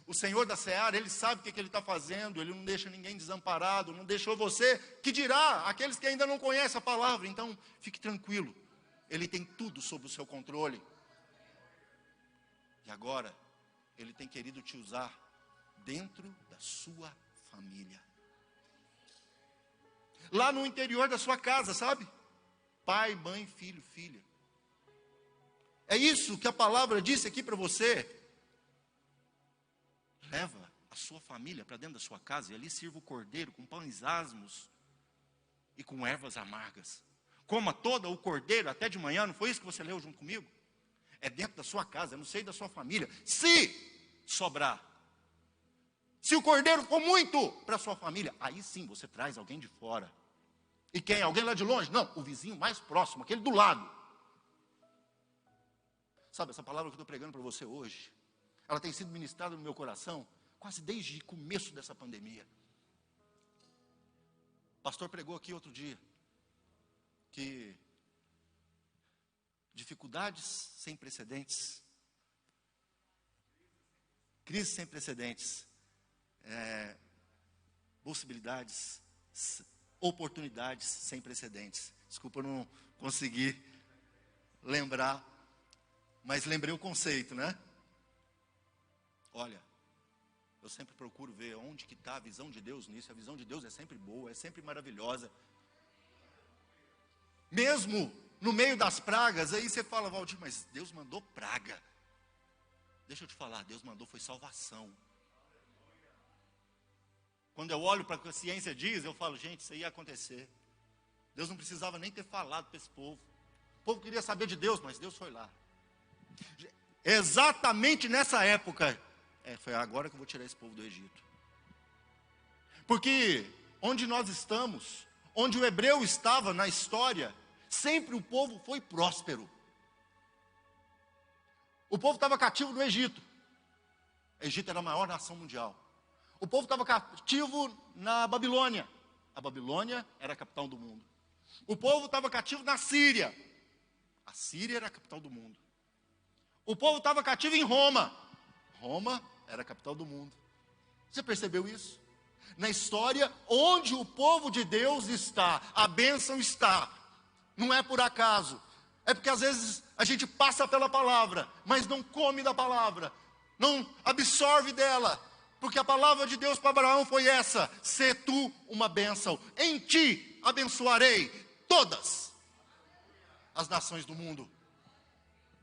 O Senhor da Seara, Ele sabe o que Ele está fazendo, Ele não deixa ninguém desamparado, não deixou você, que dirá, aqueles que ainda não conhecem a palavra. Então, fique tranquilo, Ele tem tudo sob o seu controle. E agora, Ele tem querido te usar dentro da sua família. Lá no interior da sua casa, sabe? Pai, mãe, filho, filha. É isso que a palavra disse aqui para você. Leva a sua família para dentro da sua casa e ali sirva o cordeiro com pães asmos e com ervas amargas. Coma todo o cordeiro até de manhã, não foi isso que você leu junto comigo? É dentro da sua casa, é no seio da sua família. Se sobrar, se o cordeiro for muito para a sua família, aí sim você traz alguém de fora. E quem? Alguém lá de longe? Não, o vizinho mais próximo, aquele do lado. Sabe, essa palavra que eu estou pregando para você hoje, ela tem sido ministrada no meu coração quase desde o começo dessa pandemia. O pastor pregou aqui outro dia que dificuldades sem precedentes, crises sem precedentes, possibilidades, oportunidades sem precedentes. Desculpa, eu não consegui lembrar, mas lembrei o conceito, né? Olha, eu sempre procuro ver onde que está a visão de Deus nisso. A visão de Deus é sempre boa, é sempre maravilhosa. mesmo no meio das pragas. Aí você fala, Valdir, mas Deus mandou praga. Deixa eu te falar, Deus mandou foi salvação. Quando eu olho para o que a ciência diz, eu falo, gente, isso aí ia acontecer. Deus não precisava nem ter falado para esse povo. O povo queria saber de Deus, mas Deus foi lá. Exatamente nessa época, foi agora que eu vou tirar esse povo do Egito. Porque onde nós estamos, onde o hebreu estava na história, sempre o povo foi próspero. O povo estava cativo no Egito. O Egito era a maior nação mundial. O povo estava cativo na Babilônia. A Babilônia era a capital do mundo. O povo estava cativo na Síria. A Síria era a capital do mundo. O povo estava cativo em Roma. Roma era a capital do mundo. Você percebeu isso? Na história, onde o povo de Deus está, a bênção está. Não é por acaso. É porque às vezes a gente passa pela palavra, mas não come da palavra, não absorve dela. Porque a palavra de Deus para Abraão foi essa: sê tu uma bênção, em ti abençoarei todas as nações do mundo.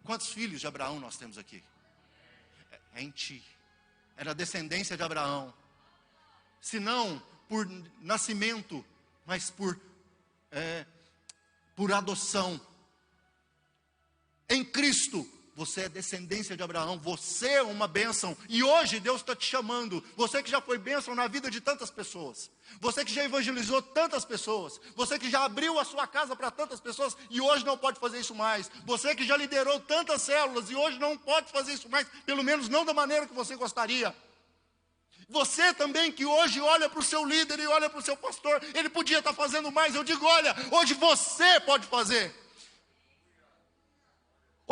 Quantos filhos de Abraão nós temos aqui? É em ti. É na descendência de Abraão. Se não por nascimento, mas por adoção. Em Cristo, você é descendência de Abraão, você é uma bênção. E hoje Deus está te chamando. Você que já foi bênção na vida de tantas pessoas. Você que já evangelizou tantas pessoas. Você que já abriu a sua casa para tantas pessoas e hoje não pode fazer isso mais. Você que já liderou tantas células e hoje não pode fazer isso mais. Pelo menos não da maneira que você gostaria. Você também que hoje olha para o seu líder e olha para o seu pastor. Ele podia estar fazendo mais. Eu digo, olha, hoje você pode fazer.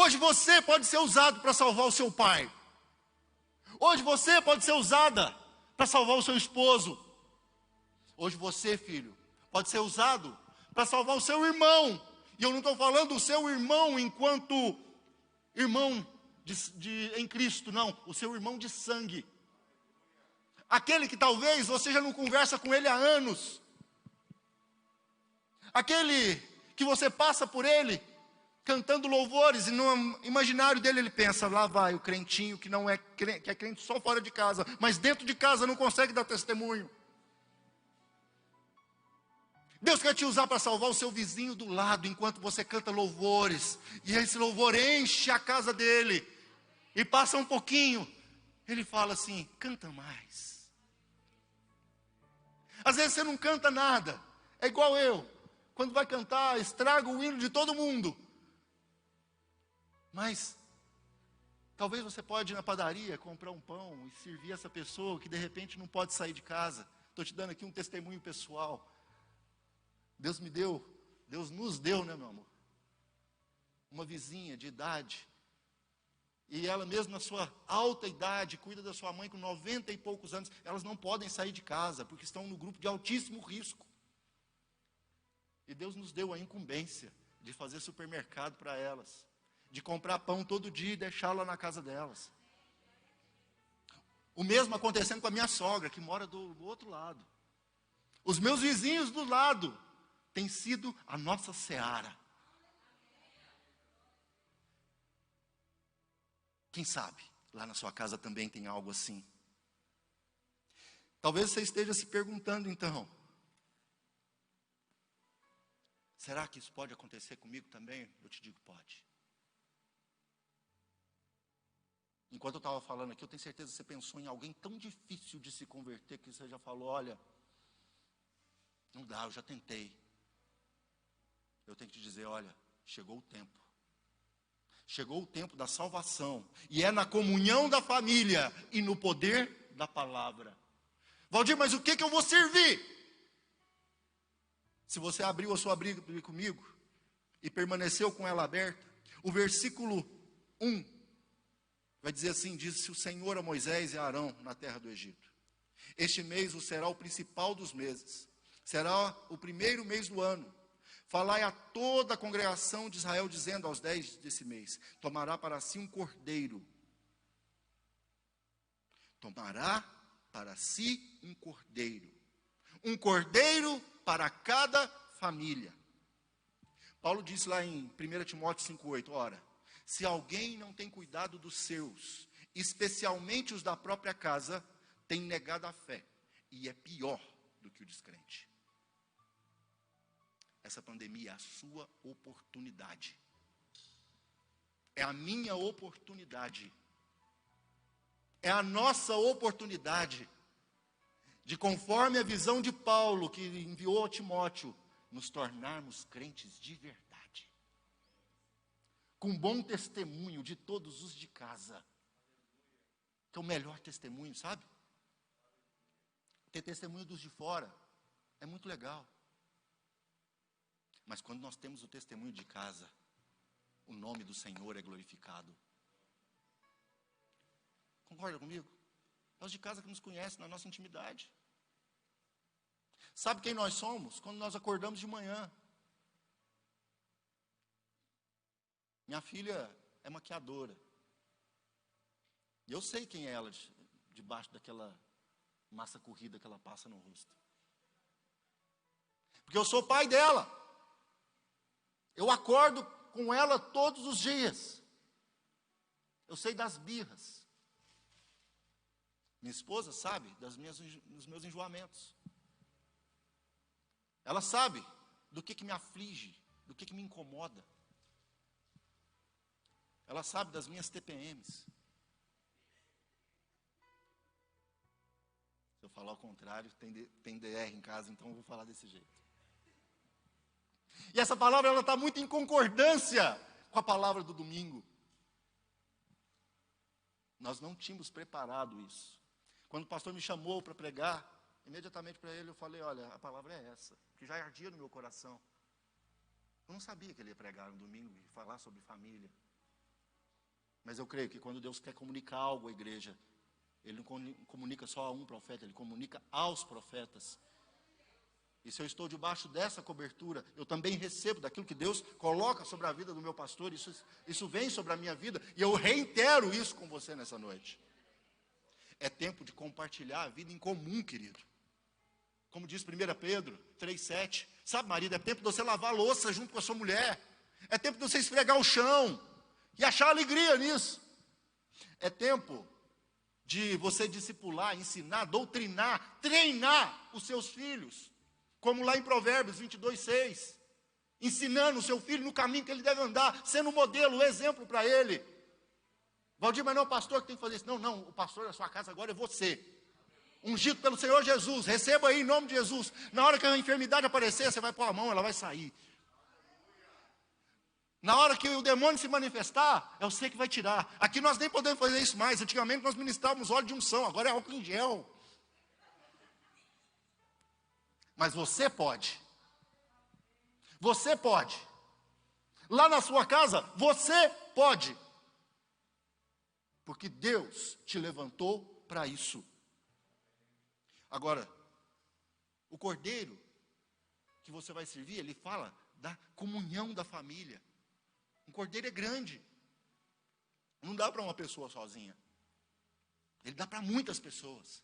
Hoje você pode ser usado para salvar o seu pai. Hoje você pode ser usada para salvar o seu esposo. Hoje você, filho, pode ser usado para salvar o seu irmão. E eu não estou falando o seu irmão enquanto irmão em Cristo, não. O seu irmão de sangue. Aquele que talvez você já não conversa com ele há anos. Aquele que você passa por ele cantando louvores, e no imaginário dele ele pensa, lá vai o crentinho que não é crente, que é crente só fora de casa, mas dentro de casa não consegue dar testemunho. Deus quer te usar para salvar o seu vizinho do lado, enquanto você canta louvores, e esse louvor enche a casa dele, e passa um pouquinho, ele fala assim, canta mais. Às vezes você não canta nada, é igual eu, quando vai cantar, estraga o hino de todo mundo. Mas, talvez você pode ir na padaria, comprar um pão e servir essa pessoa que de repente não pode sair de casa. Estou te dando aqui um testemunho pessoal. Deus nos deu, né, meu amor? Uma vizinha de idade. E ela mesmo na sua alta idade, cuida da sua mãe com 90 e poucos anos. Elas não podem sair de casa, porque estão no grupo de altíssimo risco. E Deus nos deu a incumbência de fazer supermercado para elas. De comprar pão todo dia e deixá-la na casa delas. O mesmo acontecendo com a minha sogra, que mora do outro lado. Os meus vizinhos do lado têm sido a nossa seara. Quem sabe, lá na sua casa também tem algo assim. Talvez você esteja se perguntando então, será que isso pode acontecer comigo também? Eu te digo, pode. Enquanto eu estava falando aqui, eu tenho certeza que você pensou em alguém tão difícil de se converter, que você já falou, olha, não dá, eu já tentei. Eu tenho que te dizer, olha, chegou o tempo. Chegou o tempo da salvação. E é na comunhão da família e no poder da palavra. Valdir, mas o que eu vou servir? Se você abriu a sua Bíblia comigo e permaneceu com ela aberta, o versículo 1 vai dizer assim, disse o Senhor a Moisés e a Arão na terra do Egito. Este mês o será o principal dos meses. Será o primeiro mês do ano. Falai a toda a congregação de Israel, dizendo aos 10 desse mês, tomará para si um cordeiro. Tomará para si um cordeiro. Um cordeiro para cada família. Paulo disse lá em 1 Timóteo 5,8, ora, se alguém não tem cuidado dos seus, especialmente os da própria casa, tem negado a fé, e é pior do que o descrente. Essa pandemia é a sua oportunidade. É a minha oportunidade. É a nossa oportunidade de, conforme a visão de Paulo, que enviou a Timóteo, nos tornarmos crentes de verdade. Com bom testemunho de todos os de casa. Que é o melhor testemunho, sabe? Ter testemunho dos de fora é muito legal. Mas quando nós temos o testemunho de casa, o nome do Senhor é glorificado. Concorda comigo? É os de casa que nos conhecem na nossa intimidade. Sabe quem nós somos? Quando nós acordamos de manhã. Minha filha é maquiadora. E eu sei quem é ela, debaixo daquela massa corrida que ela passa no rosto. Porque eu sou pai dela. Eu acordo com ela todos os dias. Eu sei das birras. Minha esposa sabe dos meus enjoamentos. Ela sabe do que me aflige, do que me incomoda. Ela sabe das minhas TPMs. Se eu falar o contrário, tem DR em casa, então eu vou falar desse jeito. E essa palavra ela está muito em concordância com a palavra do domingo. Nós não tínhamos preparado isso. Quando o pastor me chamou para pregar, imediatamente para ele eu falei, olha, a palavra é essa, que já ardia no meu coração. Eu não sabia que ele ia pregar no domingo e falar sobre família. Mas eu creio que quando Deus quer comunicar algo à igreja, Ele não comunica só a um profeta, Ele comunica aos profetas. E se eu estou debaixo dessa cobertura, eu também recebo daquilo que Deus coloca sobre a vida do meu pastor, isso vem sobre a minha vida, e eu reitero isso com você nessa noite. É tempo de compartilhar a vida em comum, querido. Como diz 1 Pedro 3,7, sabe, marido, é tempo de você lavar a louça junto com a sua mulher, é tempo de você esfregar o chão, e achar alegria nisso. É tempo de você discipular, ensinar, doutrinar, treinar os seus filhos, como lá em Provérbios 22,6, ensinando o seu filho no caminho que ele deve andar, sendo um modelo, um exemplo para ele. Valdir, mas não é o pastor que tem que fazer isso. Não, o pastor da sua casa agora é você, ungido pelo Senhor Jesus, receba aí em nome de Jesus. Na hora que a enfermidade aparecer, você vai pôr a mão, ela vai sair. Na hora que o demônio se manifestar, é você que vai tirar. Aqui nós nem podemos fazer isso mais. Antigamente nós ministrávamos óleo de unção, agora é álcool em gel. Mas você pode. Você pode. Lá na sua casa, você pode. Porque Deus te levantou para isso. Agora, o cordeiro que você vai servir, ele fala da comunhão da família. Um cordeiro é grande. Não dá para uma pessoa sozinha. Ele dá para muitas pessoas.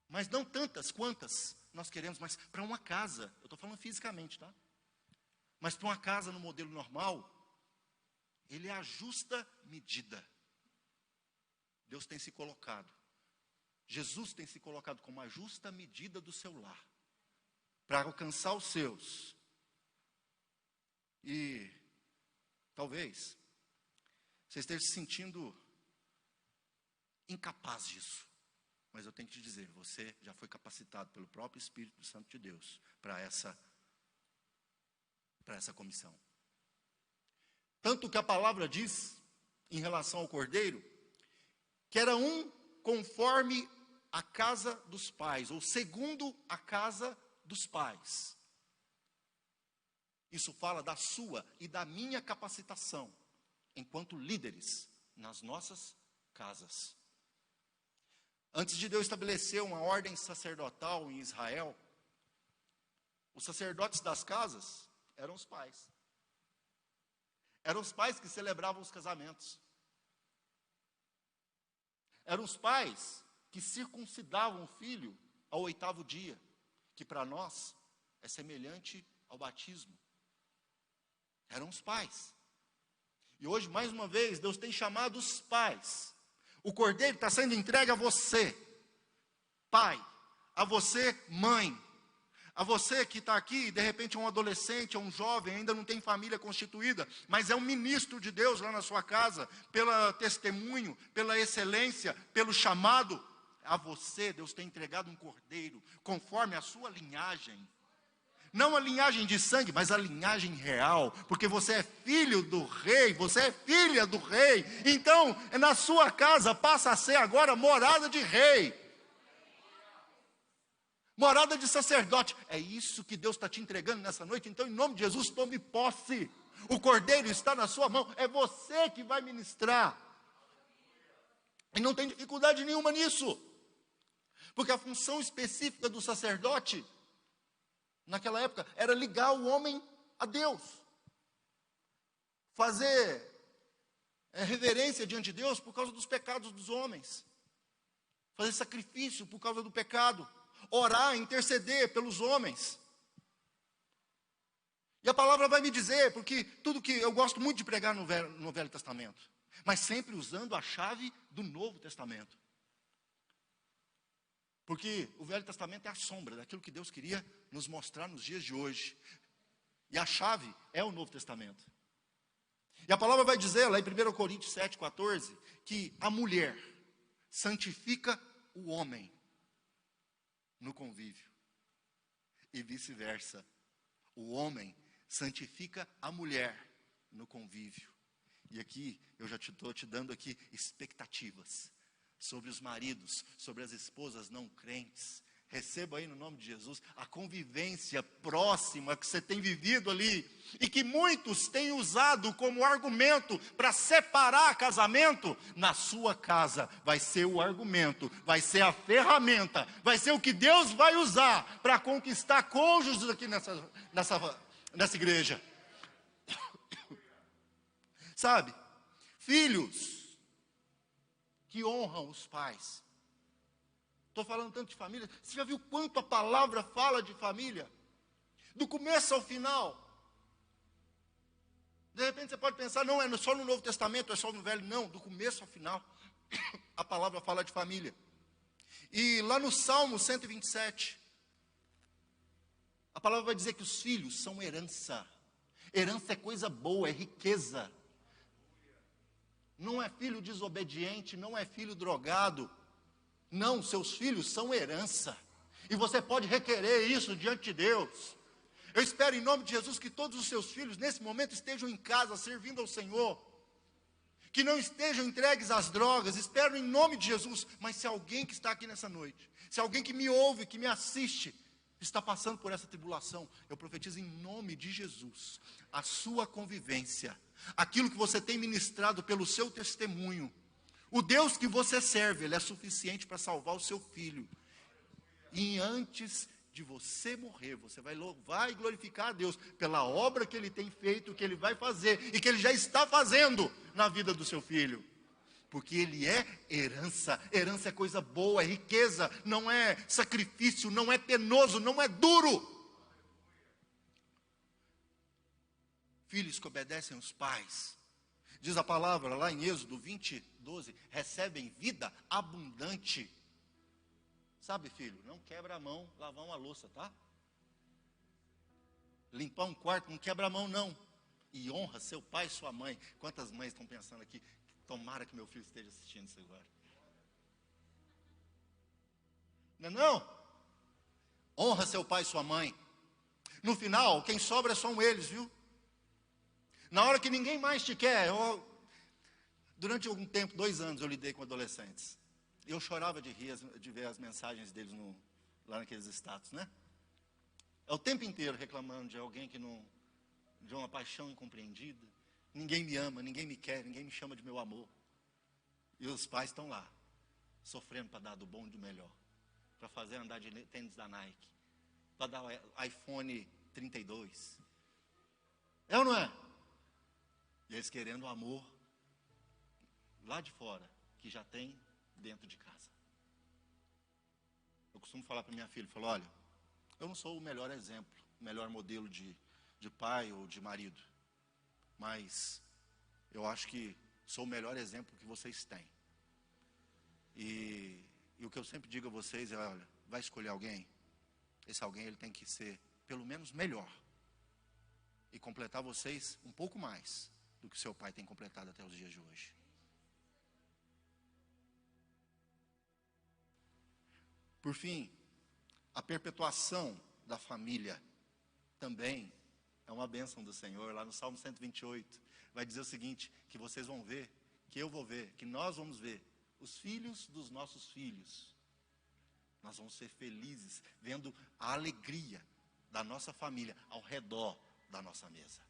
Mas não tantas quantas nós queremos, mas para uma casa. Eu estou falando fisicamente, tá? Mas para uma casa no modelo normal, ele é a justa medida. Deus tem se colocado. Jesus tem se colocado como a justa medida do seu lar. Para alcançar os seus. E talvez você esteja se sentindo incapaz disso. Mas eu tenho que te dizer, você já foi capacitado pelo próprio Espírito Santo de Deus para essa comissão. Tanto que a palavra diz, em relação ao cordeiro, que era um conforme a casa dos pais, ou segundo a casa dos pais. Isso fala da sua e da minha capacitação, enquanto líderes, nas nossas casas. Antes de Deus estabelecer uma ordem sacerdotal em Israel, os sacerdotes das casas eram os pais. Eram os pais que celebravam os casamentos. Eram os pais que circuncidavam o filho ao 8º dia, que para nós é semelhante ao batismo. Eram os pais. E hoje, mais uma vez, Deus tem chamado os pais. O cordeiro está sendo entregue a você, pai, a você, mãe, a você que está aqui, de repente é um adolescente, é um jovem, ainda não tem família constituída, mas é um ministro de Deus lá na sua casa, pelo testemunho, pela excelência, pelo chamado. A você, Deus tem entregado um cordeiro, conforme a sua linhagem. Não a linhagem de sangue, mas a linhagem real, porque você é filho do rei, você é filha do rei. Então, na sua casa passa a ser agora morada de rei, morada de sacerdote. É isso que Deus está te entregando nessa noite. Então, em nome de Jesus, tome posse. O cordeiro está na sua mão, é você que vai ministrar. E não tem dificuldade nenhuma nisso, porque a função específica do sacerdote naquela época era ligar o homem a Deus, fazer reverência diante de Deus por causa dos pecados dos homens, fazer sacrifício por causa do pecado, orar, interceder pelos homens. E a palavra vai me dizer, porque tudo que eu gosto muito de pregar no Velho Testamento, mas sempre usando a chave do Novo Testamento. Porque o Velho Testamento é a sombra daquilo que Deus queria nos mostrar nos dias de hoje. E a chave é o Novo Testamento. E a palavra vai dizer lá em 1 Coríntios 7,14, que a mulher santifica o homem no convívio. E vice-versa. O homem santifica a mulher no convívio. E aqui, eu já estou te dando aqui expectativas sobre os maridos, sobre as esposas não crentes. Receba aí no nome de Jesus a convivência próxima que você tem vivido ali, e que muitos têm usado como argumento para separar casamento. Na sua casa vai ser o argumento, vai ser a ferramenta, vai ser o que Deus vai usar para conquistar cônjuges aqui nessa igreja. Sabe, filhos que honram os pais. Estou falando tanto de família. Você já viu quanto a palavra fala de família? Do começo ao final. De repente você pode pensar, não, é só no Novo Testamento, é só no Velho. Não, do começo ao final, a palavra fala de família. E lá no Salmo 127, a palavra vai dizer que os filhos são herança. Herança é coisa boa, é riqueza. Não é filho desobediente, não é filho drogado. Não, seus filhos são herança. E você pode requerer isso diante de Deus. Eu espero em nome de Jesus que todos os seus filhos nesse momento estejam em casa servindo ao Senhor. Que não estejam entregues às drogas. Espero em nome de Jesus. Mas se alguém que está aqui nessa noite, se alguém que me ouve, que me assiste, está passando por essa tribulação, eu profetizo em nome de Jesus, a sua convivência, aquilo que você tem ministrado pelo seu testemunho, o Deus que você serve, Ele é suficiente para salvar o seu filho. E antes de você morrer, você vai louvar e glorificar a Deus pela obra que Ele tem feito, que Ele vai fazer e que Ele já está fazendo na vida do seu filho. Porque ele é herança. Herança é coisa boa, é riqueza, não é sacrifício, não é penoso, não é duro. Filhos que obedecem aos pais, diz a palavra lá em Êxodo 20:12, recebem vida abundante. Sabe, filho, não quebra a mão lavar uma louça, tá? Limpar um quarto, não quebra a mão não. E honra seu pai e sua mãe. Quantas mães estão pensando aqui? Tomara que meu filho esteja assistindo isso agora. Não é não? Honra seu pai e sua mãe. No final, quem sobra são eles, viu? Na hora que ninguém mais te quer. Durante algum tempo, 2 anos, eu lidei com adolescentes. Eu chorava de rir, de ver as mensagens deles lá naqueles status, né? É o tempo inteiro reclamando de alguém que não... de uma paixão incompreendida. Ninguém me ama, ninguém me quer, ninguém me chama de meu amor. E os pais estão lá, sofrendo para dar do bom e do melhor. Para fazer andar de tênis da Nike. Para dar o iPhone 32. É ou não é? E eles querendo o amor lá de fora, que já tem dentro de casa. Eu costumo falar para minha filha, falo, olha, eu não sou o melhor exemplo, o melhor modelo de pai ou de marido. mas eu acho que sou o melhor exemplo que vocês têm. E o que eu sempre digo a vocês é, olha, vai escolher alguém? Esse alguém, ele tem que ser, pelo menos, melhor. E completar vocês um pouco mais do que seu pai tem completado até os dias de hoje. Por fim, a perpetuação da família também é uma bênção do Senhor. Lá no Salmo 128, vai dizer o seguinte, que vocês vão ver, que eu vou ver, que nós vamos ver, os filhos dos nossos filhos. Nós vamos ser felizes vendo a alegria da nossa família ao redor da nossa mesa.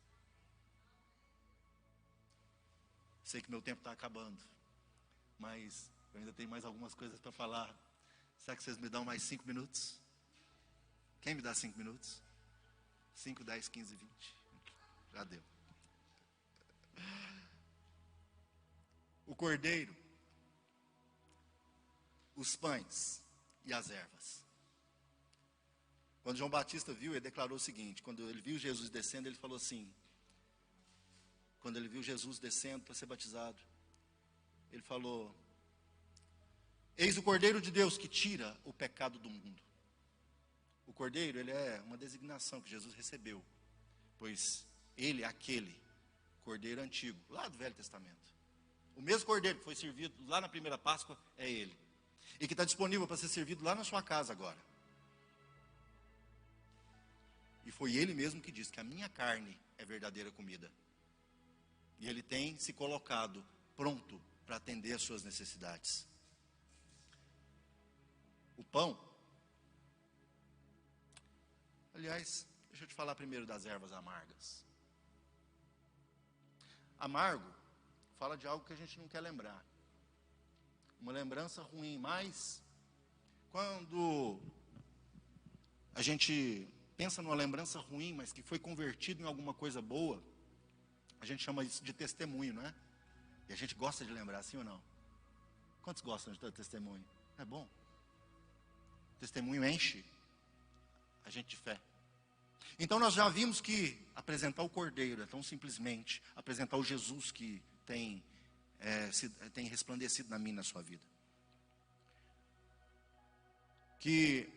Sei que meu tempo está acabando, mas eu ainda tenho mais algumas coisas para falar. Será que vocês me dão mais 5 minutos? Quem me dá 5 minutos? 5, 10, 15, 20. Já deu. O cordeiro, os pães e as ervas. Quando João Batista viu, ele declarou o seguinte, quando ele viu Jesus descendo, ele falou assim, quando ele viu Jesus descendo para ser batizado, ele falou, eis o Cordeiro de Deus que tira o pecado do mundo. O Cordeiro, ele é uma designação que Jesus recebeu, pois ele é aquele Cordeiro antigo, lá do Velho Testamento. O mesmo Cordeiro que foi servido lá na primeira Páscoa é ele. E que está disponível para ser servido lá na sua casa agora. E foi ele mesmo que disse que a minha carne é verdadeira comida. E ele tem se colocado pronto para atender às suas necessidades. O pão. Aliás, deixa eu te falar primeiro das ervas amargas. Amargo fala de algo que a gente não quer lembrar. Uma lembrança ruim, mas quando a gente pensa numa lembrança ruim, mas que foi convertido em alguma coisa boa, a gente chama isso de testemunho, não é? E a gente gosta de lembrar, sim ou não? Quantos gostam de ter testemunho? É bom. Testemunho enche a gente de fé. Então nós já vimos que apresentar o Cordeiro é tão simplesmente apresentar o Jesus que tem resplandecido na minha e na sua vida.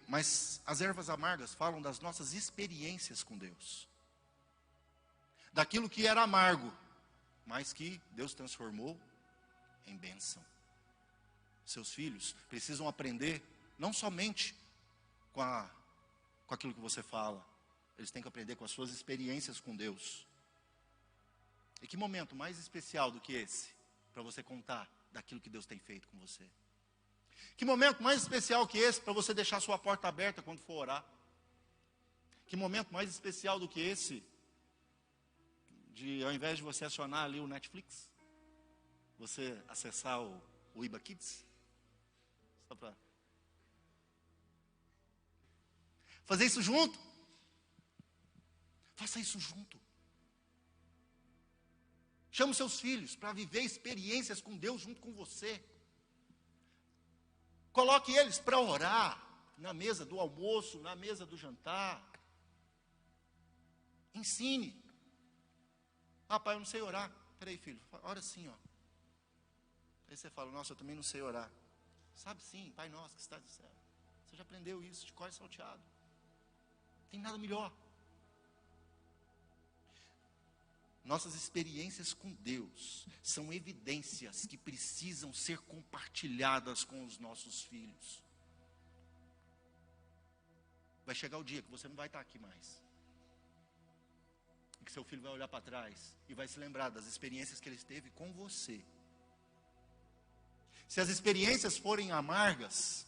Mas as ervas amargas falam das nossas experiências com Deus. Daquilo que era amargo, mas que Deus transformou em bênção. Seus filhos precisam aprender não somente com aquilo que você fala, eles têm que aprender com as suas experiências com Deus. E que momento mais especial do que esse, para você contar daquilo que Deus tem feito com você? Que momento mais especial que esse, para você deixar sua porta aberta quando for orar? Que momento mais especial do que esse, de ao invés de você acionar ali o Netflix, você acessar o Iba Kids? Só para fazer isso junto. Faça isso junto. Chame seus filhos para viver experiências com Deus junto com você. Coloque eles para orar na mesa do almoço, na mesa do jantar. Ensine. Ah, pai, eu não sei orar. Peraí, filho, ora sim, ó. Aí você fala, nossa, eu também não sei orar. Sabe sim, Pai nosso que está no céu. Você já aprendeu isso, de cor e salteado. Não tem nada melhor. Nossas experiências com Deus são evidências que precisam ser compartilhadas com os nossos filhos. Vai chegar o dia que você não vai estar aqui mais. E que seu filho vai olhar para trás e vai se lembrar das experiências que ele teve com você. Se as experiências forem amargas,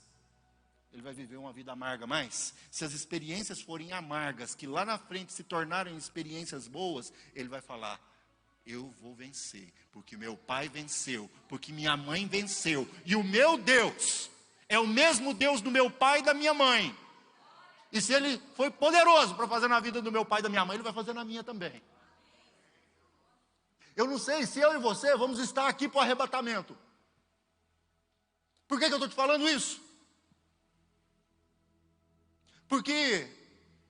ele vai viver uma vida amarga, mas se as experiências forem amargas, que lá na frente se tornarem experiências boas, ele vai falar, eu vou vencer, porque meu pai venceu, porque minha mãe venceu, e o meu Deus é o mesmo Deus do meu pai e da minha mãe, e se ele foi poderoso para fazer na vida do meu pai e da minha mãe, ele vai fazer na minha também. Eu não sei se eu e você vamos estar aqui para o arrebatamento. Por que eu estou te falando isso? Porque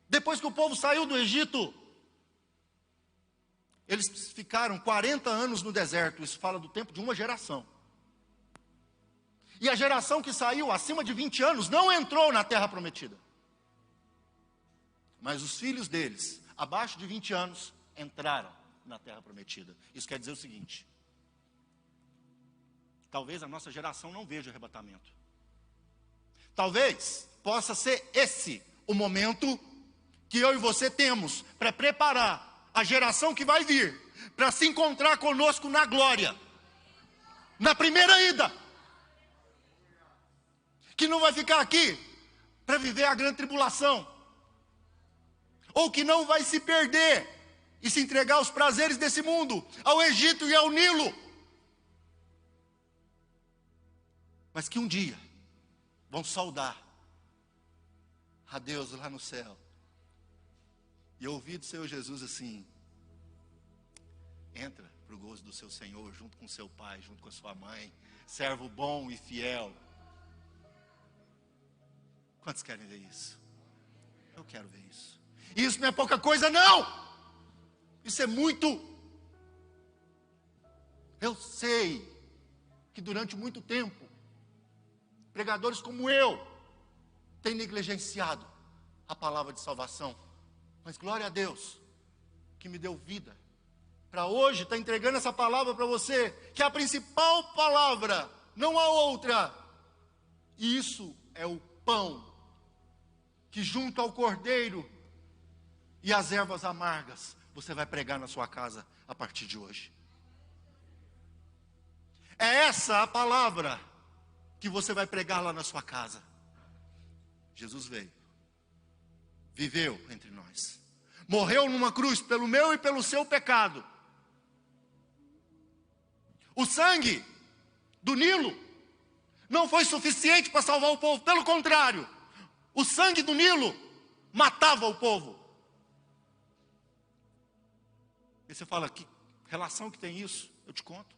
depois que o povo saiu do Egito, Eles ficaram 40 anos no deserto, isso fala do tempo de uma geração. E a geração que saiu acima de 20 anos não entrou na terra prometida. Mas os filhos deles, abaixo de 20 anos, entraram na terra prometida. Isso quer dizer o seguinte: talvez a nossa geração não veja arrebatamento. Talvez possa ser esse o momento que eu e você temos para preparar a geração que vai vir para se encontrar conosco na glória, na primeira ida, que não vai ficar aqui para viver a grande tribulação, ou que não vai se perder e se entregar aos prazeres desse mundo, ao Egito e ao Nilo, mas que um dia vão saudar a Deus lá no céu, e ouvir do Senhor Jesus assim: entra para o gozo do seu Senhor, junto com seu pai, junto com a sua mãe, servo bom e fiel. Quantos querem ver isso? Eu quero ver isso. Isso não é pouca coisa, não. Isso é muito. Eu sei que durante muito tempo, pregadores como eu têm negligenciado a palavra de salvação. Mas glória a Deus que me deu vida para hoje estar entregando essa palavra para você, que é a principal palavra, não há outra. E isso é o pão que junto ao cordeiro e às ervas amargas você vai pregar na sua casa a partir de hoje. É essa a palavra que você vai pregar lá na sua casa. Jesus veio, viveu entre nós, morreu numa cruz pelo meu e pelo seu pecado. O sangue do Nilo não foi suficiente para salvar o povo, pelo contrário, o sangue do Nilo matava o povo. E você fala: que relação que tem isso? Eu te conto.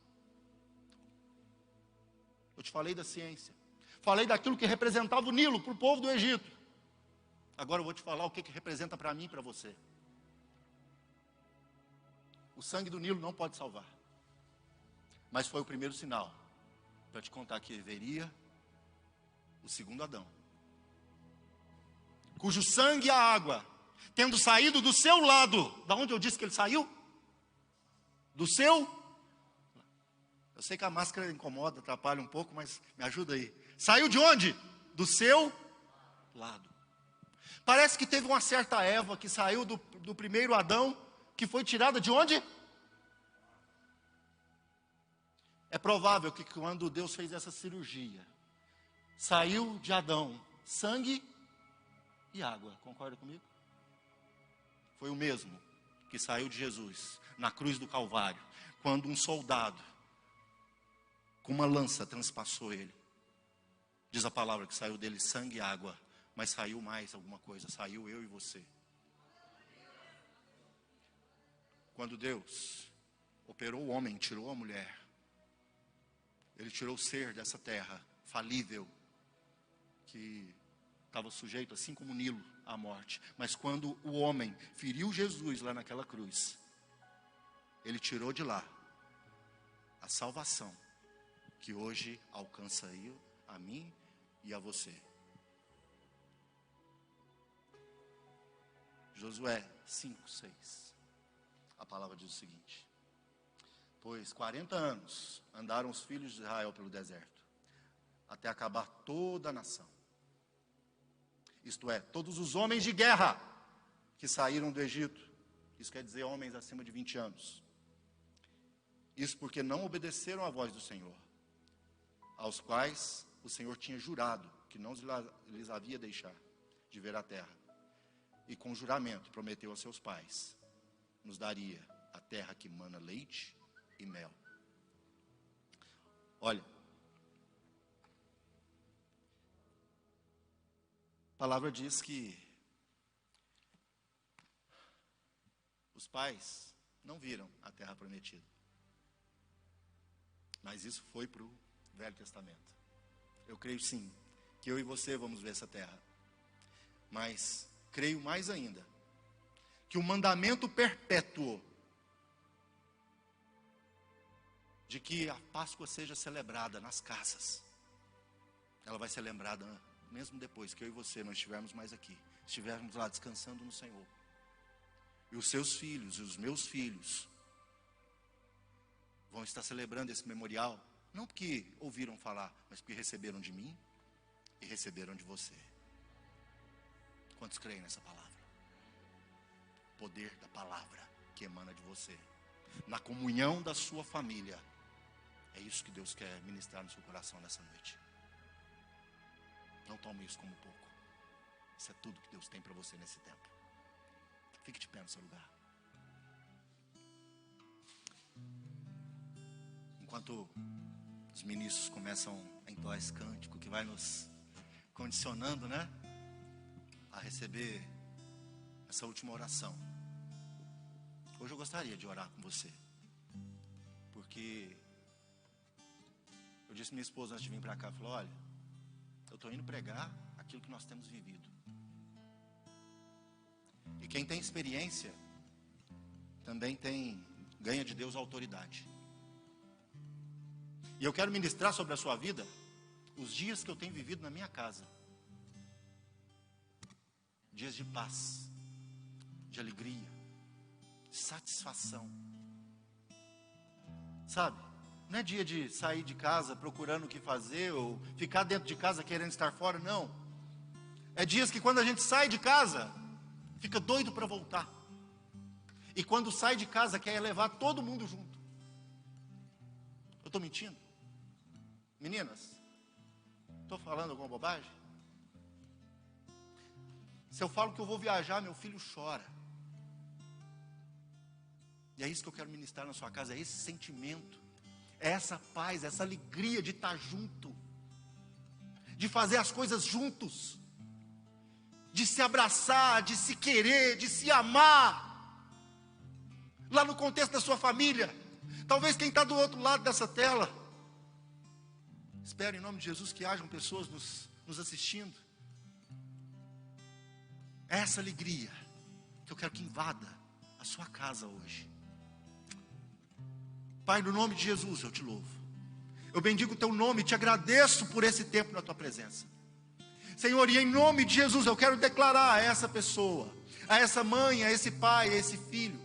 Eu te falei da ciência, falei daquilo que representava o Nilo para o povo do Egito. Agora eu vou te falar o que representa para mim e para você. O sangue do Nilo não pode salvar, mas foi o primeiro sinal para te contar que haveria o segundo Adão, cujo sangue e a água, tendo saído do seu lado, da onde eu disse que ele saiu? Do seu. Eu sei que a máscara incomoda, atrapalha um pouco, mas me ajuda aí. Saiu de onde? Do seu lado. Parece que teve uma certa Eva que saiu do primeiro Adão, que foi tirada de onde? É provável que quando Deus fez essa cirurgia, saiu de Adão sangue e água. Concorda comigo? Foi o mesmo que saiu de Jesus na cruz do Calvário, quando um soldado com uma lança transpassou ele. Diz a palavra que saiu dele sangue e água, mas saiu mais alguma coisa, saiu eu e você. Quando Deus operou o homem, tirou a mulher, Ele tirou o ser dessa terra falível, que estava sujeito, assim como o Nilo, à morte. Mas quando o homem feriu Jesus lá naquela cruz, Ele tirou de lá a salvação, que hoje alcança a mim e a você. Josué 5:6. A palavra diz o seguinte: pois 40 anos andaram os filhos de Israel pelo deserto, até acabar toda a nação. Isto é, todos os homens de guerra que saíram do Egito. Isso quer dizer homens acima de 20 anos. Isso porque não obedeceram à voz do Senhor, aos quais o Senhor tinha jurado que não lhes havia deixar de ver a terra. E com juramento prometeu a seus pais: nos daria a terra que mana leite e mel. Olha, a palavra diz que os pais não viram a terra prometida, mas isso foi para o Velho Testamento. Eu creio sim que eu e você vamos ver essa terra, mas creio mais ainda que o mandamento perpétuo de que a Páscoa seja celebrada nas casas. Ela vai ser lembrada mesmo depois que eu e você não estivermos mais aqui, estivermos lá descansando no Senhor. E os seus filhos e os meus filhos vão estar celebrando esse memorial, não porque ouviram falar, mas porque receberam de mim e receberam de você. Quantos creem nessa palavra? O poder da palavra que emana de você, na comunhão da sua família. É isso que Deus quer ministrar no seu coração nessa noite. Não tome isso como pouco. Isso é tudo que Deus tem para você nesse tempo. Fique de pé no seu lugar. Enquanto os ministros começam a entoar esse cântico que vai nos condicionando, né, a receber essa última oração. Hoje eu gostaria de orar com você, porque eu disse à minha esposa antes de vir para cá, falou: olha, eu estou indo pregar aquilo que nós temos vivido. E quem tem experiência também ganha de Deus a autoridade. E eu quero ministrar sobre a sua vida os dias que eu tenho vivido na minha casa. Dias de paz, de alegria, de satisfação. Sabe? Não é dia de sair de casa procurando o que fazer, ou ficar dentro de casa querendo estar fora, não. É dias que quando a gente sai de casa, fica doido para voltar. E quando sai de casa, quer levar todo mundo junto. Eu estou mentindo? Meninas, estou falando alguma bobagem? Se eu falo que eu vou viajar, meu filho chora. E é isso que eu quero ministrar na sua casa, é esse sentimento, é essa paz, essa alegria de estar junto, de fazer as coisas juntos, de se abraçar, de se querer, de se amar, lá no contexto da sua família. Talvez quem está do outro lado dessa tela, espero em nome de Jesus que hajam pessoas nos assistindo. É essa alegria que eu quero que invada a sua casa hoje. Pai, no nome de Jesus eu te louvo. Eu bendigo o teu nome e te agradeço por esse tempo na tua presença. Senhor, e em nome de Jesus eu quero declarar a essa pessoa, a essa mãe, a esse pai, a esse filho,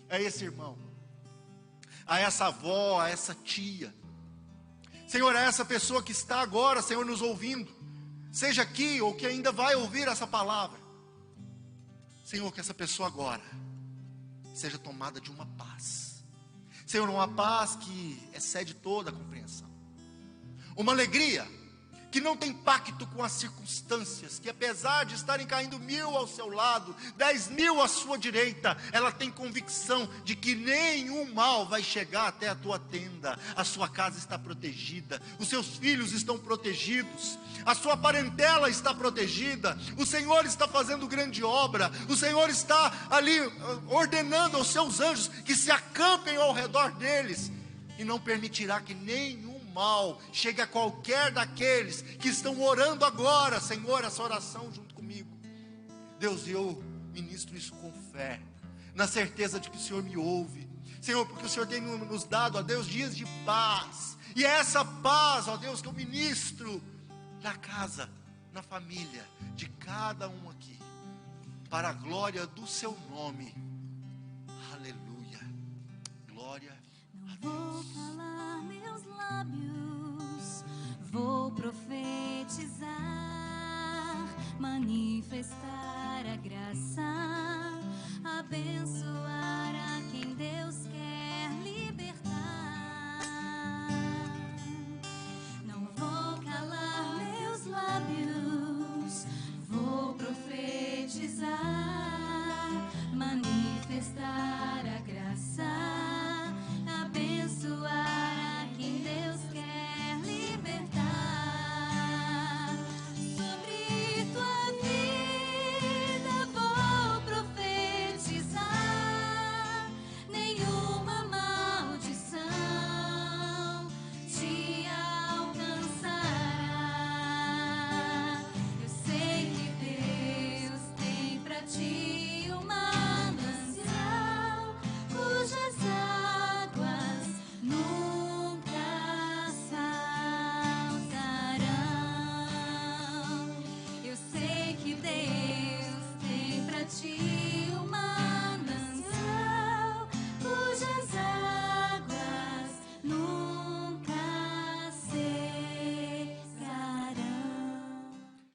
a esse irmão, a essa avó, a essa tia. Senhor, a essa pessoa que está agora, Senhor, nos ouvindo, seja aqui ou que ainda vai ouvir essa palavra. Senhor, que essa pessoa agora seja tomada de uma paz. Senhor, uma paz que excede toda a compreensão. Uma alegria que não tem pacto com as circunstâncias, que apesar de estarem caindo 1000 ao seu lado, 10.000 à sua direita, ela tem convicção de que nenhum mal vai chegar até a tua tenda. A sua casa está protegida, os seus filhos estão protegidos, a sua parentela está protegida, o Senhor está fazendo grande obra, o Senhor está ali ordenando aos seus anjos que se acampem ao redor deles, e não permitirá que nenhum mal chegue a qualquer daqueles que estão orando agora, Senhor, essa oração junto comigo. Deus, eu ministro isso com fé, na certeza de que o Senhor me ouve, Senhor, porque o Senhor tem nos dado, ó Deus, dias de paz, e é essa paz, ó Deus, que eu ministro na casa, na família de cada um aqui, para a glória do seu nome. Aleluia. Glória a Deus. Vou calar meus lábios, vou profetizar, manifestar a graça, a bênção.